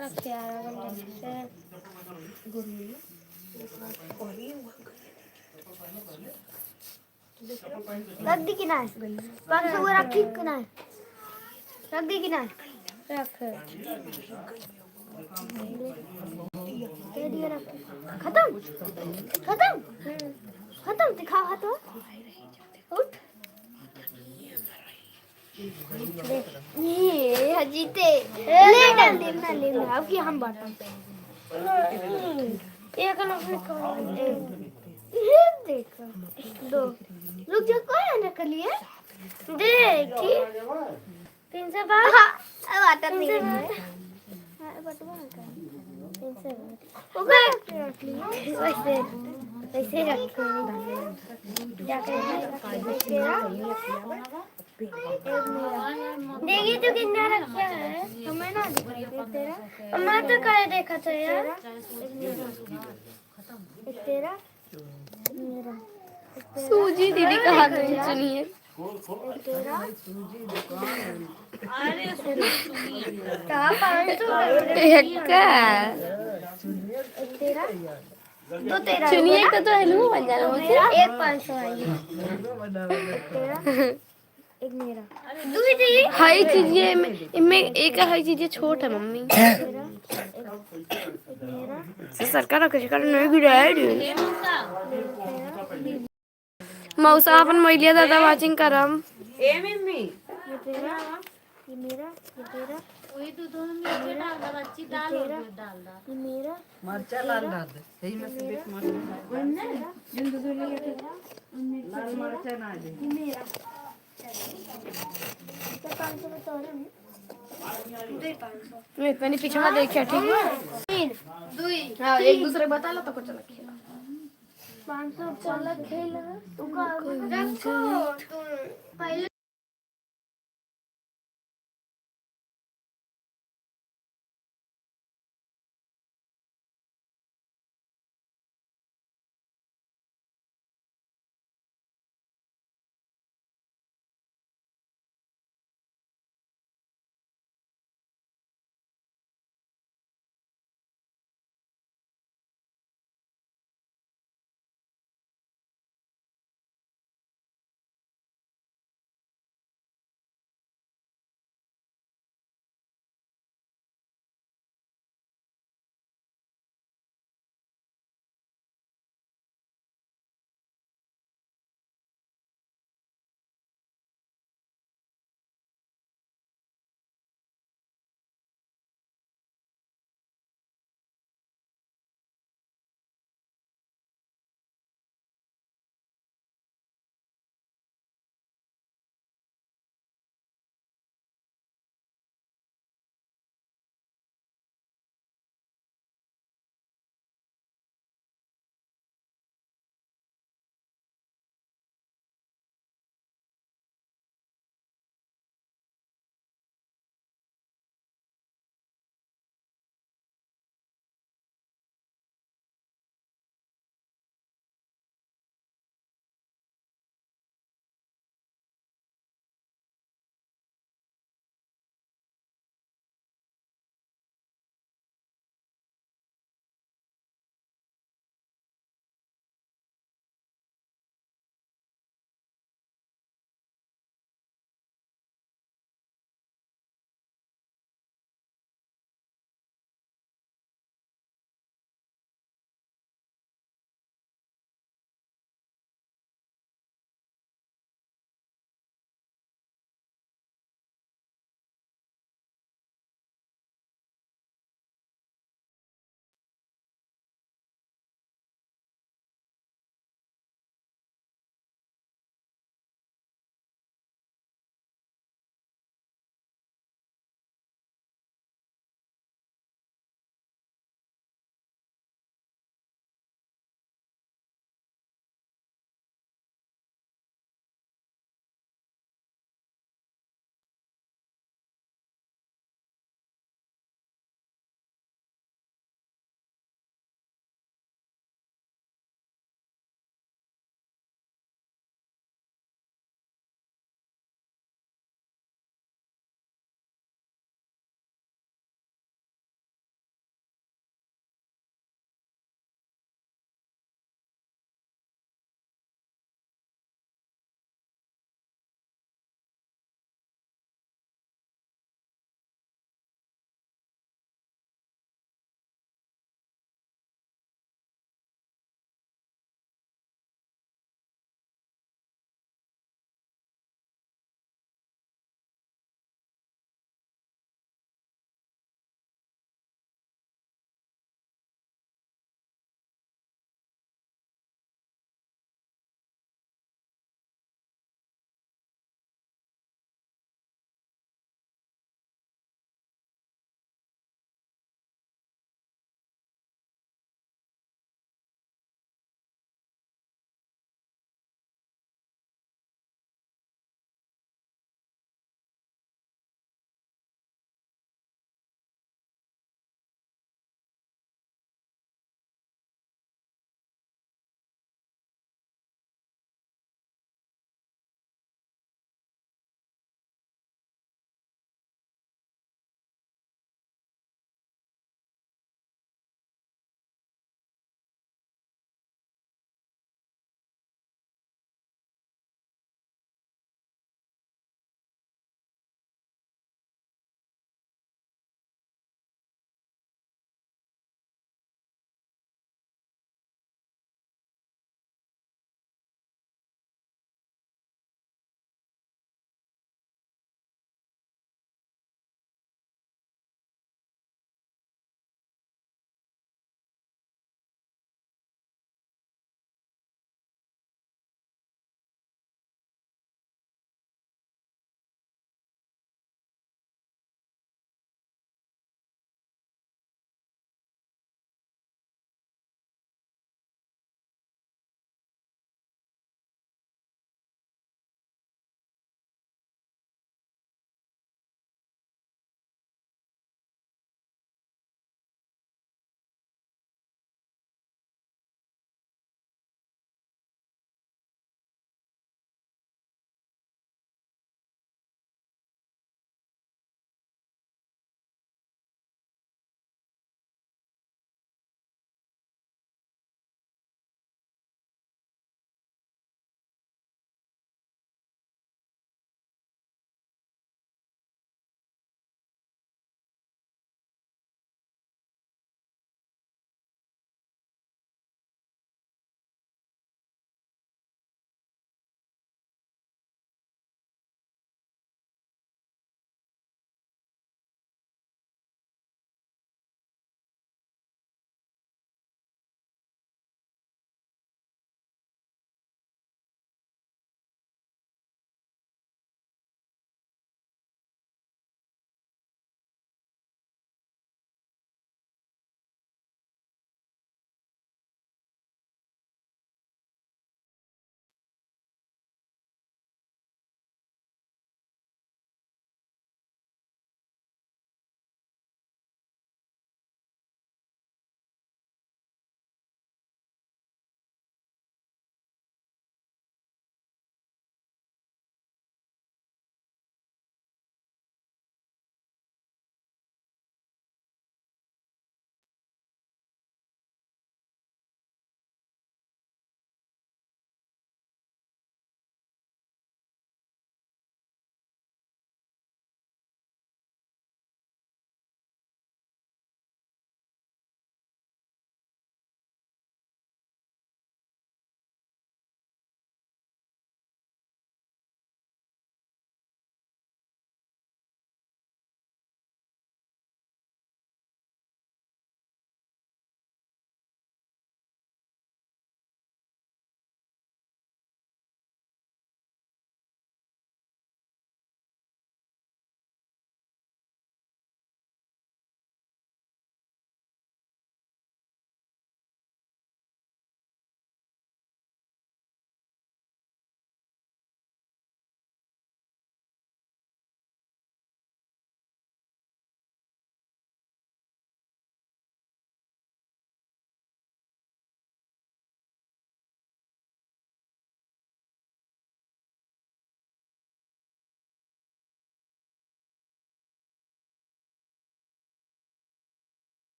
रख यार अगर रख दी कि ना बात वो रखी कि ना रख दी कि ना रख दे दिया रख खत्म खत्म खत्म दिखाओ हाथ उठ ये जीते ले डाल देना ले अब कि हम बांटा एक देखो दो रुक जा कौन आने के लिए देख तीन से बात अब आता नहीं है बटवा का तीन से वैसे वैसे रखो जाकर देखिए तो कितना रखा है हमें ना तेरा मैं तो कहे देखा था यार तेरा मेरा सूजी दीदी का हाथ में सुनिए तेरा कहाँ 500 तेरा दो तेरा चुनिए तो हेलो बन जा रहा एक 500 आएगी तेरा एक मेरा तू भी चाहिए हाई चीज ये इनमें एक हाई चीज छोट है मम्मी सरकार का शिकार नहीं गिरा है मौसा अपन महिला दादा वाचिंग करम ये तेरा ये मेरा ये तेरा वही तो दोनों मिलके डाल दो अच्छी दाल और डाल दो ये मेरा मरचा लाल डाल दे यही में से बीच मरचा लाल मरचा ना दे ये मेरा 500 में तो है मैं इतनी पीछे मत देखिए ठीक है तीन दुई हाँ एक दूसरे बता लो तो कुछ लगे 500 चला खेल तू का रखो